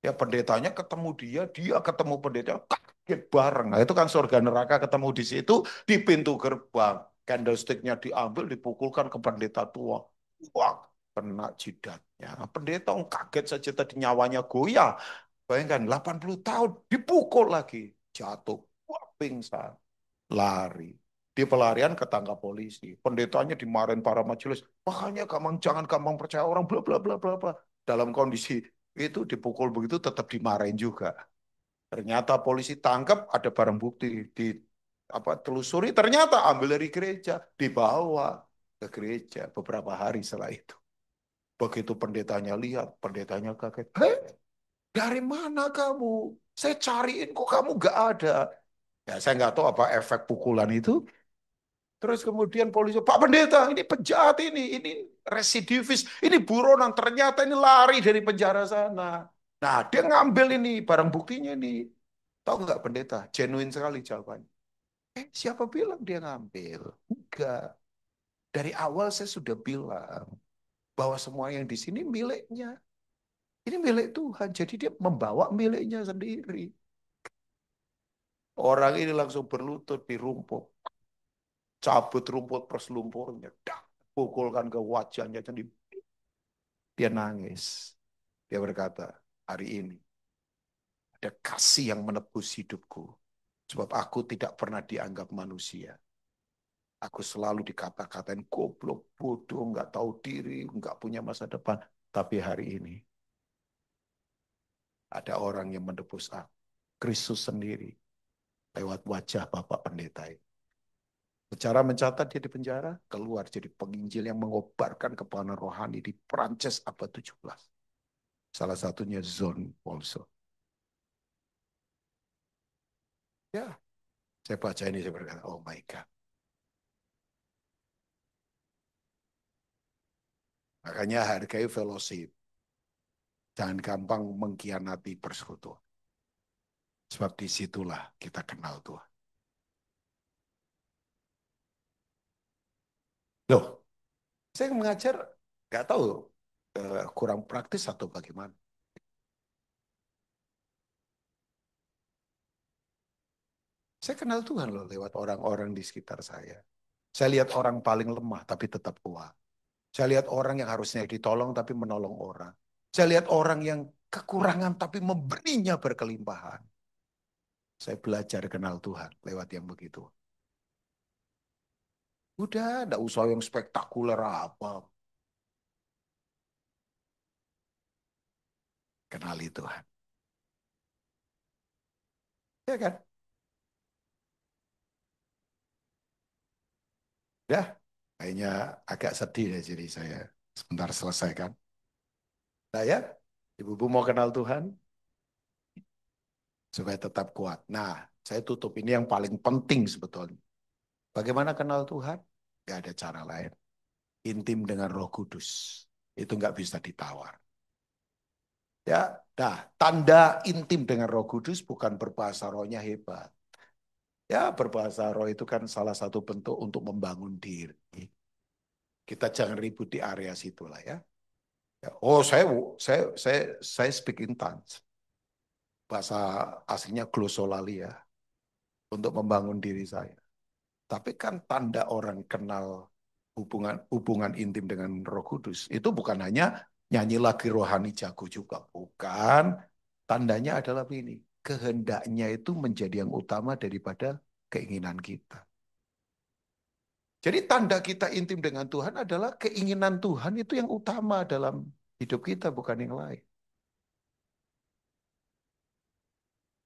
[SPEAKER 1] Ya pendetanya ketemu dia, dia ketemu pendeta, kaget bareng. Nah itu kan surga neraka ketemu di situ, di pintu gerbang. Candlesticknya diambil, dipukulkan ke pendeta tua. Wah, kena jidatnya. Pendeta kaget saja tadi nyawanya goyah. Bayangkan 80 tahun dipukul lagi. Jatuh, wah, pingsan, lari. Di pelarian ketangkap polisi. Pendetanya dimarahin para majelis. Makanya kamu jangan gampang percaya orang bla bla bla bla bla. Dalam kondisi itu dipukul begitu tetap dimarahin juga. Ternyata polisi tangkap ada barang bukti di apa telusuri ternyata ambil dari gereja dibawa ke gereja beberapa hari setelah itu. Begitu pendetanya lihat, pendetanya kaget. Hei, dari mana kamu? Saya cariin kok kamu nggak ada. Ya saya nggak tahu apa efek pukulan itu. Terus kemudian polisi, Pak Pendeta, ini penjahat ini residivis, ini buronan. Ternyata ini lari dari penjara sana. Nah, dia ngambil ini barang buktinya ini. Tahu nggak pendeta? Genuine sekali jawabannya. Siapa bilang dia ngambil? Enggak. Dari awal saya sudah bilang bahwa semua yang di sini miliknya. Ini milik Tuhan. Jadi dia membawa miliknya sendiri. Orang ini langsung berlutut di rumput. Cabut rumput perselumpurnya. Dak, pukulkan ke wajahnya. Jadi dia nangis. Dia berkata, hari ini ada kasih yang menebus hidupku. Sebab aku tidak pernah dianggap manusia. Aku selalu dikata-katain goblok, bodoh, nggak tahu diri, nggak punya masa depan. Tapi hari ini ada orang yang menebus aku. Kristus sendiri lewat wajah Bapak Pendeta ini. Secara mencatat dia di penjara, keluar jadi penginjil yang mengobarkan kepenuhan rohani di Prancis abad 17. Salah satunya Zon Wolso. Ya, saya baca ini, saya berkata, oh my God. Makanya hargai fellowship. Jangan gampang mengkhianati persekutuan. Sebab disitulah kita kenal Tuhan. Loh, saya mengajar, nggak tahu, kurang praktis atau bagaimana. Saya kenal Tuhan loh lewat orang-orang di sekitar saya. Saya lihat orang paling lemah tapi tetap kuat. Saya lihat orang yang harusnya ditolong tapi menolong orang. Saya lihat orang yang kekurangan tapi memberinya berkelimpahan. Saya belajar kenal Tuhan lewat yang begitu. Udah, enggak usah yang spektakuler apa. Kenali Tuhan. Ya kan? Ya, kayaknya agak sedih ya jadi saya sebentar selesaikan. Nah ya, ibu-ibu mau kenal Tuhan supaya tetap kuat. Nah, saya tutup ini yang paling penting sebetulnya. Bagaimana kenal Tuhan? Gak ada cara lain. Intim dengan Roh Kudus. Itu nggak bisa ditawar. Ya, nah, tanda intim dengan Roh Kudus bukan berbahasa rohnya hebat. Ya, berbahasa roh itu kan salah satu bentuk untuk membangun diri. Kita jangan ribut di area situ lah ya. Ya, oh, saya speak in tongues. Bahasa aslinya glossolalia untuk membangun diri saya. Tapi kan tanda orang kenal hubungan intim dengan Roh Kudus itu bukan hanya nyanyi lagi rohani jago juga, bukan. Tandanya adalah ini, kehendaknya itu menjadi yang utama daripada keinginan kita. Jadi tanda kita intim dengan Tuhan adalah keinginan Tuhan itu yang utama dalam hidup kita, bukan yang lain.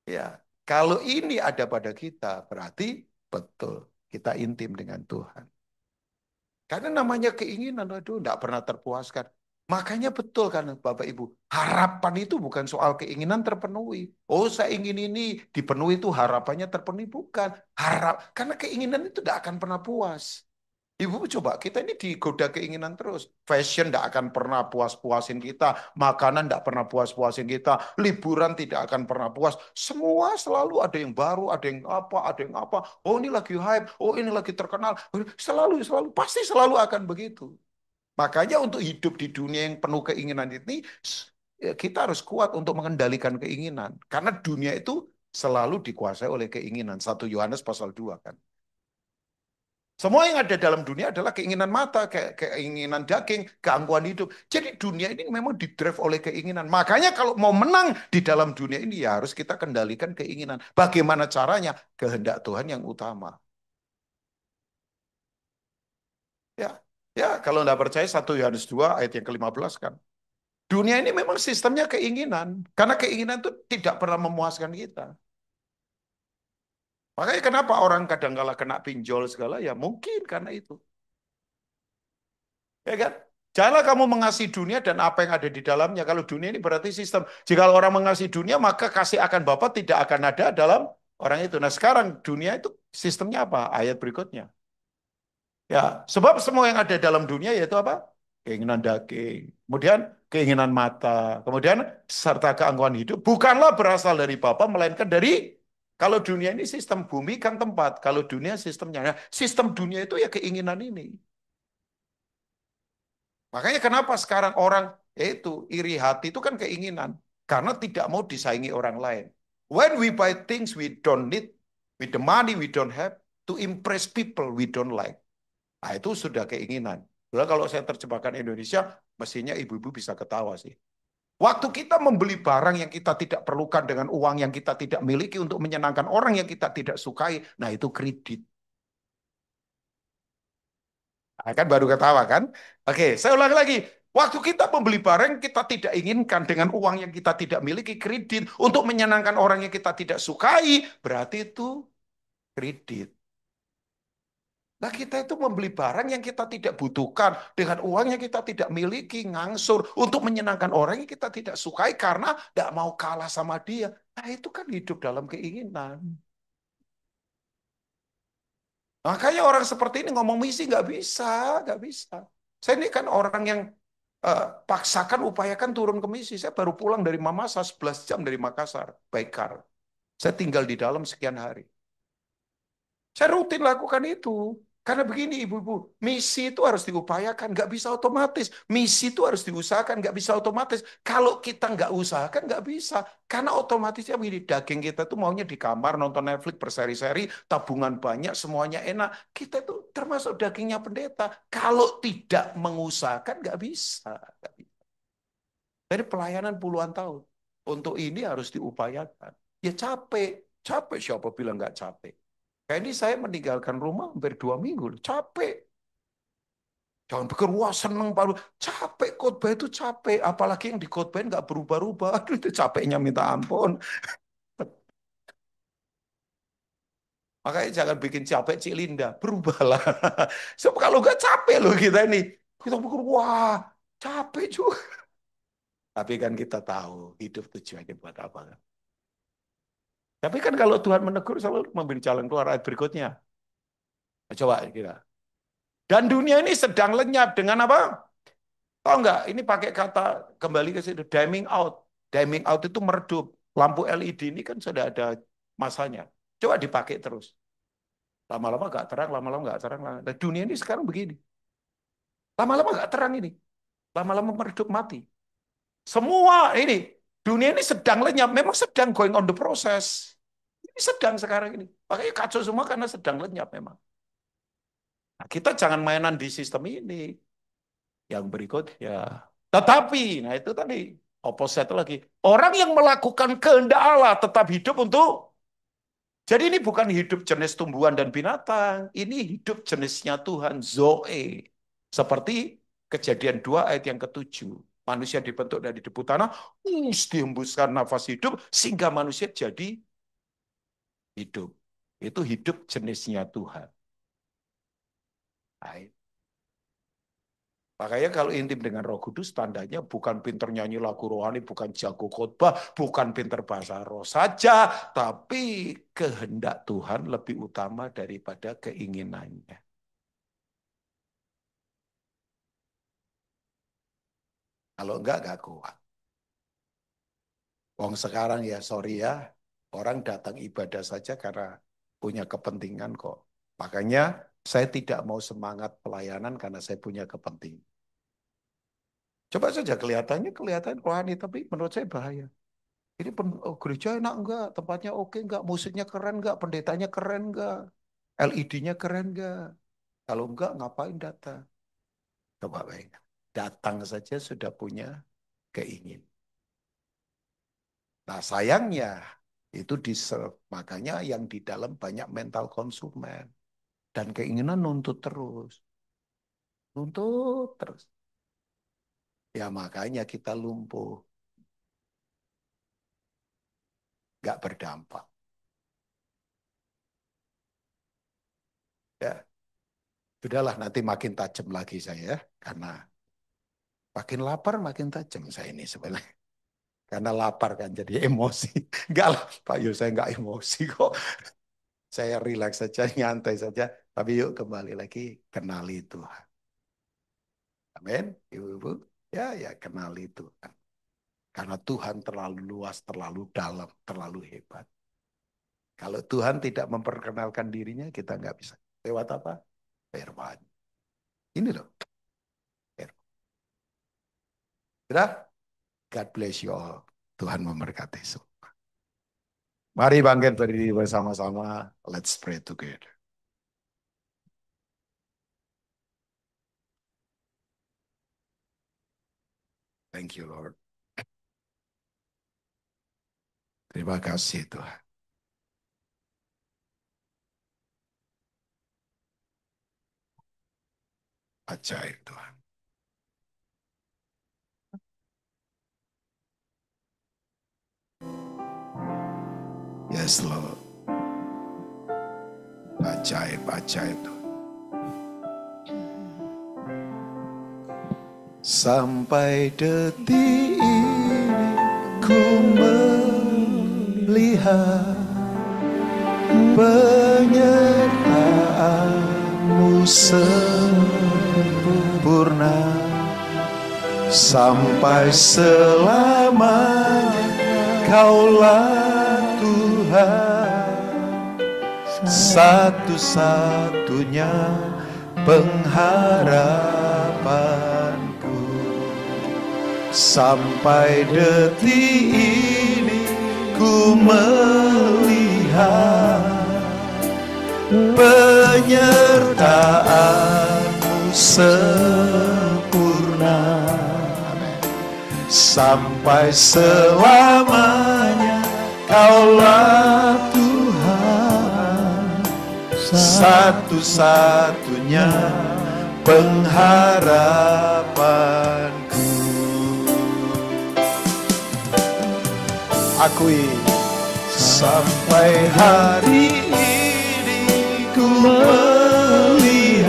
[SPEAKER 1] Ya, kalau ini ada pada kita, berarti betul kita intim dengan Tuhan. Karena namanya keinginan, aduh, tidak pernah terpuaskan. Makanya betul kan Bapak Ibu, harapan itu bukan soal keinginan terpenuhi. Oh, saya ingin ini dipenuhi itu harapannya terpenuhi, bukan. Karena keinginan itu tidak akan pernah puas. Ibu coba, kita ini digoda keinginan terus. Fashion tidak akan pernah puas-puasin kita. Makanan tidak pernah puas-puasin kita. Liburan tidak akan pernah puas. Semua selalu ada yang baru, ada yang apa, ada yang apa. Oh ini lagi hype, oh ini lagi terkenal. Selalu, selalu, pasti selalu akan begitu. Makanya untuk hidup di dunia yang penuh keinginan ini, kita harus kuat untuk mengendalikan keinginan. Karena dunia itu selalu dikuasai oleh keinginan. 1 Yohanes pasal 2 kan. Semua yang ada dalam dunia adalah keinginan mata, keinginan daging, keangkuhan hidup. Jadi dunia ini memang didrive oleh keinginan. Makanya kalau mau menang di dalam dunia ini ya harus kita kendalikan keinginan. Bagaimana caranya? Kehendak Tuhan yang utama. Ya, ya kalau tidak percaya 1 Yohanes 2 ayat yang ke-15 kan. Dunia ini memang sistemnya keinginan. Karena keinginan itu tidak pernah memuaskan kita. Makanya kenapa orang kadang-kala kena pinjol segala ya mungkin karena itu. Ya kan? Janganlah kamu mengasihi dunia dan apa yang ada di dalamnya. Kalau dunia ini berarti sistem. Jika orang mengasihi dunia, maka kasih akan Bapa tidak akan ada dalam orang itu. Nah sekarang dunia itu sistemnya apa? Ayat berikutnya. Ya, sebab semua yang ada dalam dunia yaitu apa? Keinginan daging. Kemudian keinginan mata. Kemudian serta keangkuhan hidup. Bukanlah berasal dari Bapa, melainkan dari Kalau dunia ini sistem bumi kan tempat, kalau dunia sistemnya. Nah, sistem dunia itu ya keinginan ini. Makanya kenapa sekarang orang yaitu iri hati itu kan keinginan karena tidak mau disaingi orang lain. When we buy things we don't need, with the money we don't have, to impress people we don't like. Nah, itu sudah keinginan. Lalu kalau saya terjemahkan Indonesia, mestinya ibu-ibu bisa ketawa sih. Waktu kita membeli barang yang kita tidak perlukan dengan uang yang kita tidak miliki untuk menyenangkan orang yang kita tidak sukai, nah itu kredit. Nah, kan baru ketawa kan? Oke, saya ulangi lagi. Waktu kita membeli barang kita tidak inginkan dengan uang yang kita tidak miliki, kredit untuk menyenangkan orang yang kita tidak sukai, berarti itu kredit. Nah, kita itu membeli barang yang kita tidak butuhkan dengan uang yang kita tidak miliki, ngangsur untuk menyenangkan orang yang kita tidak sukai karena tidak mau kalah sama dia. Nah, itu kan hidup dalam keinginan. Makanya orang seperti ini ngomong misi nggak bisa, nggak bisa. Saya ini kan orang yang paksakan, upayakan turun ke misi. Saya baru pulang dari Mamasa 11 jam dari Makassar, by car. Saya tinggal di dalam sekian hari. Saya rutin lakukan itu. Karena begini ibu-ibu, misi itu harus diupayakan, nggak bisa otomatis. Misi itu harus diusahakan, nggak bisa otomatis. Kalau kita nggak usahakan, nggak bisa. Karena otomatisnya begini, daging kita tuh maunya di kamar, nonton Netflix berseri-seri, tabungan banyak, semuanya enak. Kita itu termasuk dagingnya pendeta. Kalau tidak mengusahakan, nggak bisa. Nggak bisa. Dari pelayanan puluhan tahun. Untuk ini harus diupayakan. Ya capek. Capek siapa bilang nggak capek. Kayak ini saya meninggalkan rumah hampir 2 minggu. Capek. Jangan pikir, wah seneng baru. Capek, khotbah itu capek. Apalagi yang di khotbah nggak berubah-ubah. Aduh itu capeknya minta ampun. Makanya jangan bikin capek Cik Linda. Berubahlah. Sebab kalau nggak capek loh kita ini. Kita pikir, wah capek juga. Tapi kan kita tahu hidup tujuannya buat apa kan. Tapi kan kalau Tuhan menegur selalu memberi jalan keluar ayat berikutnya. Coba kita. Dan dunia ini sedang lenyap dengan apa? Tahu nggak? Ini pakai kata kembali ke situ, dimming out. Dimming out itu meredup. Lampu LED ini kan sudah ada masanya. Coba dipakai terus. Lama-lama nggak terang, lama-lama nggak terang. Nah, dunia ini sekarang begini. Lama-lama nggak terang ini. Lama-lama meredup mati. Semua ini, dunia ini sedang lenyap. Memang sedang going on the process. Ini sedang sekarang ini. Makanya kacau semua karena sedang lenyap memang. Nah, kita jangan mainan di sistem ini. Yang berikut ya. Tetapi, nah itu tadi opposite lagi. Orang yang melakukan kehendak Allah tetap hidup untuk. Jadi ini bukan hidup jenis tumbuhan dan binatang. Ini hidup jenisnya Tuhan, Zoe. Seperti Kejadian 2 ayat yang ke-7. Manusia dibentuk dari debu tanah, dihembuskan nafas hidup, sehingga manusia jadi hidup. Itu hidup jenisnya Tuhan. Nah, makanya kalau intim dengan Roh Kudus tandanya bukan pinter nyanyi lagu rohani, bukan jago khotbah, bukan pinter bahasa roh saja, tapi kehendak Tuhan lebih utama daripada keinginannya. Kalau enggak kuat. Wong sekarang ya sorry ya, orang datang ibadah saja karena punya kepentingan kok. Makanya saya tidak mau semangat pelayanan karena saya punya kepentingan. Coba saja kelihatan rohani, tapi menurut saya bahaya. Ini gereja enak enggak? Tempatnya oke enggak? Musiknya keren enggak? Pendetanya keren enggak? LED-nya keren enggak? Kalau enggak, ngapain datang? Coba bayangkan. Datang saja sudah punya keinginan. Nah sayangnya, itu makanya yang di dalam banyak mental konsumen. Dan keinginan nuntut terus. Nuntut terus. Ya makanya kita lumpuh. Enggak berdampak. Ya, sudahlah nanti makin tajam lagi saya. Karena makin lapar makin tajam saya ini sebenarnya. Karena lapar kan jadi emosi. Enggak lah Pak Yus, saya enggak emosi kok. Saya rileks saja, nyantai saja. Tapi yuk kembali lagi, kenali Tuhan. Amin, Ibu-ibu. Ya, ya kenali Tuhan. Karena Tuhan terlalu luas, terlalu dalam, terlalu hebat. Kalau Tuhan tidak memperkenalkan dirinya, kita nggak bisa. Lewat apa? Firman. Ini loh. Firman. Sudah? God bless you all. Tuhan memberkati semua. Mari bangkit berdiri bersama-sama. Let's pray together. Thank you, Lord. Terima kasih, Tuhan. Ajaib, Tuhan. Yes, Lord. Ajaib, ajaib, Tuhan. Sampai detik ini ku melihat penyertaan-Mu sempurna sampai selamanya. Kaulah Tuhan, satu-satunya pengharapanku. Sampai detik ini ku melihat penyertaan-Mu sempurna sampai selamanya. Kaulah Tuhan, satu-satunya pengharapanku. Akui sampai hari ini ku melihat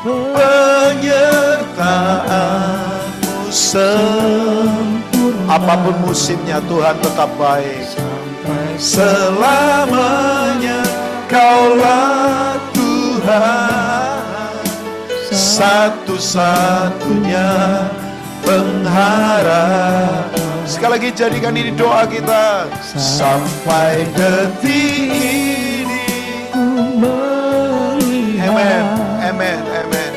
[SPEAKER 1] penyertaan-Mu sempurna. Apapun musimnya, Tuhan tetap baik. Selamanya Kaulah Tuhan, satu-satunya pengharapan. Sekali lagi jadikan ini doa kita. Sampai detik ini, amen, amen, amen.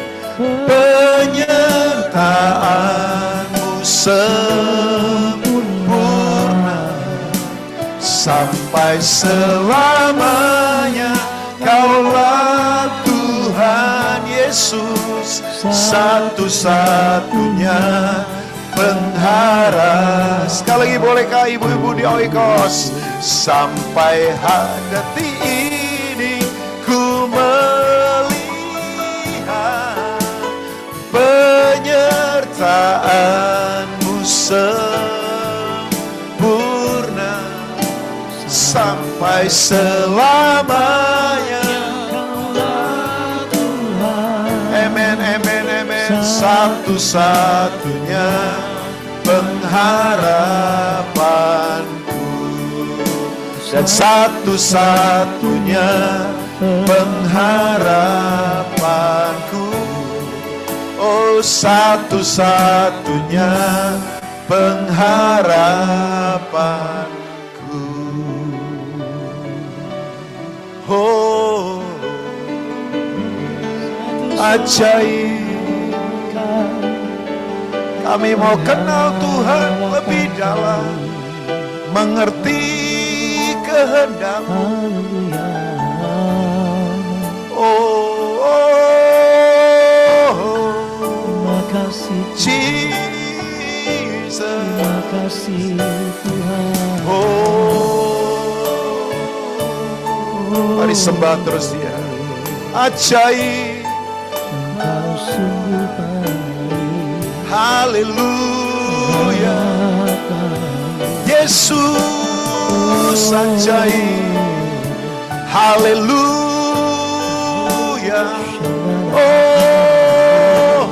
[SPEAKER 1] Penyertaan-Mu sempurna sampai selamanya. Kaulah Tuhan Yesus, satu-satunya pengharapan. Sekali lagi bolehkah ibu-ibu di Oikos? Sampai detik ini ku melihat penyertaan-Mu sempurna sampai selamanya. Amen, amen, amen. Satu-satunya pengharapanku dan satu-satunya pengharapanku. Oh, satu-satunya pengharapanku. Oh, ajaib. Kami mau kenal Tuhan lebih dalam, mengerti kehendak-Mu. Oh, oh,
[SPEAKER 2] makasih
[SPEAKER 1] Jesus.
[SPEAKER 2] Terima kasih Tuhan.
[SPEAKER 1] Oh, mari sembah terus Dia. Ajaib.
[SPEAKER 2] Engkau sungguh baik.
[SPEAKER 1] Haleluya. Yesus ajaib. Haleluya. Oh,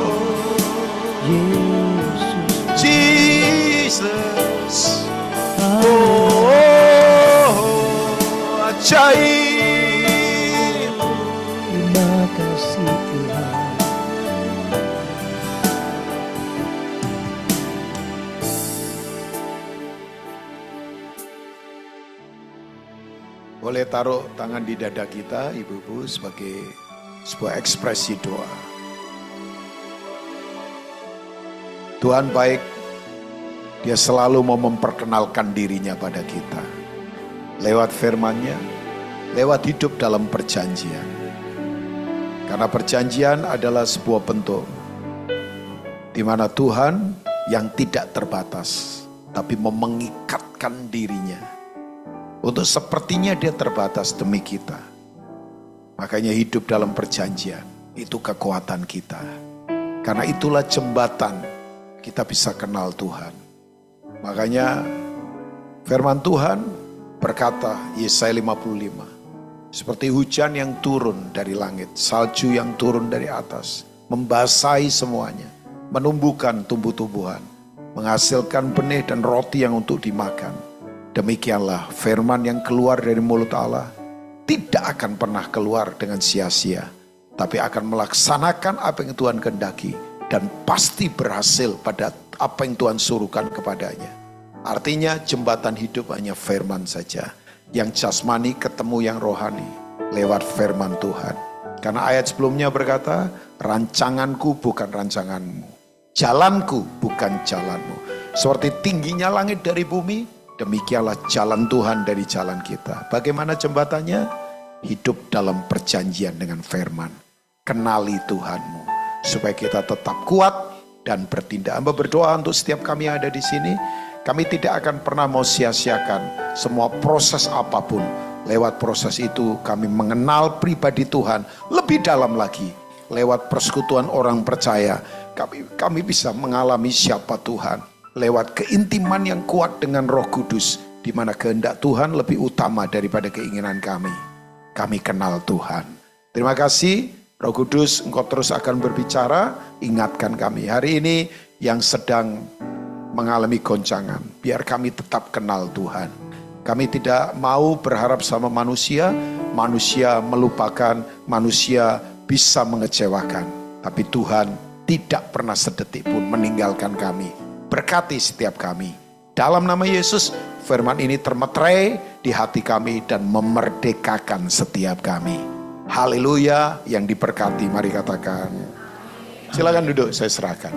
[SPEAKER 1] Jesus. Oh, ajaib.
[SPEAKER 2] Terima kasih Tuhan.
[SPEAKER 1] boleh taruh tangan di dada kita, ibu-ibu, sebagai sebuah ekspresi doa. Tuhan baik, Dia selalu mau memperkenalkan dirinya pada kita. Lewat firman-Nya, lewat hidup dalam perjanjian. Karena perjanjian adalah sebuah bentuk di mana Tuhan yang tidak terbatas, tapi mau mengikatkan dirinya. Untuk sepertinya Dia terbatas demi kita. Makanya hidup dalam perjanjian, itu kekuatan kita. Karena itulah jembatan kita bisa kenal Tuhan. Makanya firman Tuhan berkata, Yesaya 55, seperti hujan yang turun dari langit, salju yang turun dari atas, membasahi semuanya, menumbuhkan tumbuh-tumbuhan, menghasilkan benih dan roti yang untuk dimakan. Demikianlah firman yang keluar dari mulut Allah tidak akan pernah keluar dengan sia-sia, tapi akan melaksanakan apa yang Tuhan kehendaki dan pasti berhasil pada apa yang Tuhan suruhkan kepadanya. Artinya jembatan hidup hanya firman saja. Yang jasmani ketemu yang rohani lewat firman Tuhan. Karena ayat sebelumnya berkata, rancanganku bukan rancanganmu, jalanku bukan jalanmu. Seperti tingginya langit dari bumi, demikianlah jalan Tuhan dari jalan kita. Bagaimana jembatannya? Hidup dalam perjanjian dengan firman. Kenali Tuhanmu supaya kita tetap kuat dan bertindak. Hamba berdoa untuk setiap kami yang ada di sini. Kami tidak akan pernah mau sia-siakan semua proses apapun. Lewat proses itu kami mengenal pribadi Tuhan lebih dalam lagi. Lewat persekutuan orang percaya, kami bisa mengalami siapa Tuhan. Lewat keintiman yang kuat dengan Roh Kudus, di mana kehendak Tuhan lebih utama daripada keinginan kami. Kami kenal Tuhan. Terima kasih Roh Kudus, Engkau terus akan berbicara. Ingatkan kami hari ini yang sedang mengalami goncangan, biar kami tetap kenal Tuhan. Kami tidak mau berharap sama manusia, manusia melupakan, manusia bisa mengecewakan. Tapi Tuhan tidak pernah sedetik pun meninggalkan kami. Berkati setiap kami. Dalam nama Yesus, firman ini termeterai di hati kami dan memerdekakan setiap kami. Haleluya, yang diberkati, mari katakan. Silakan duduk, saya serahkan.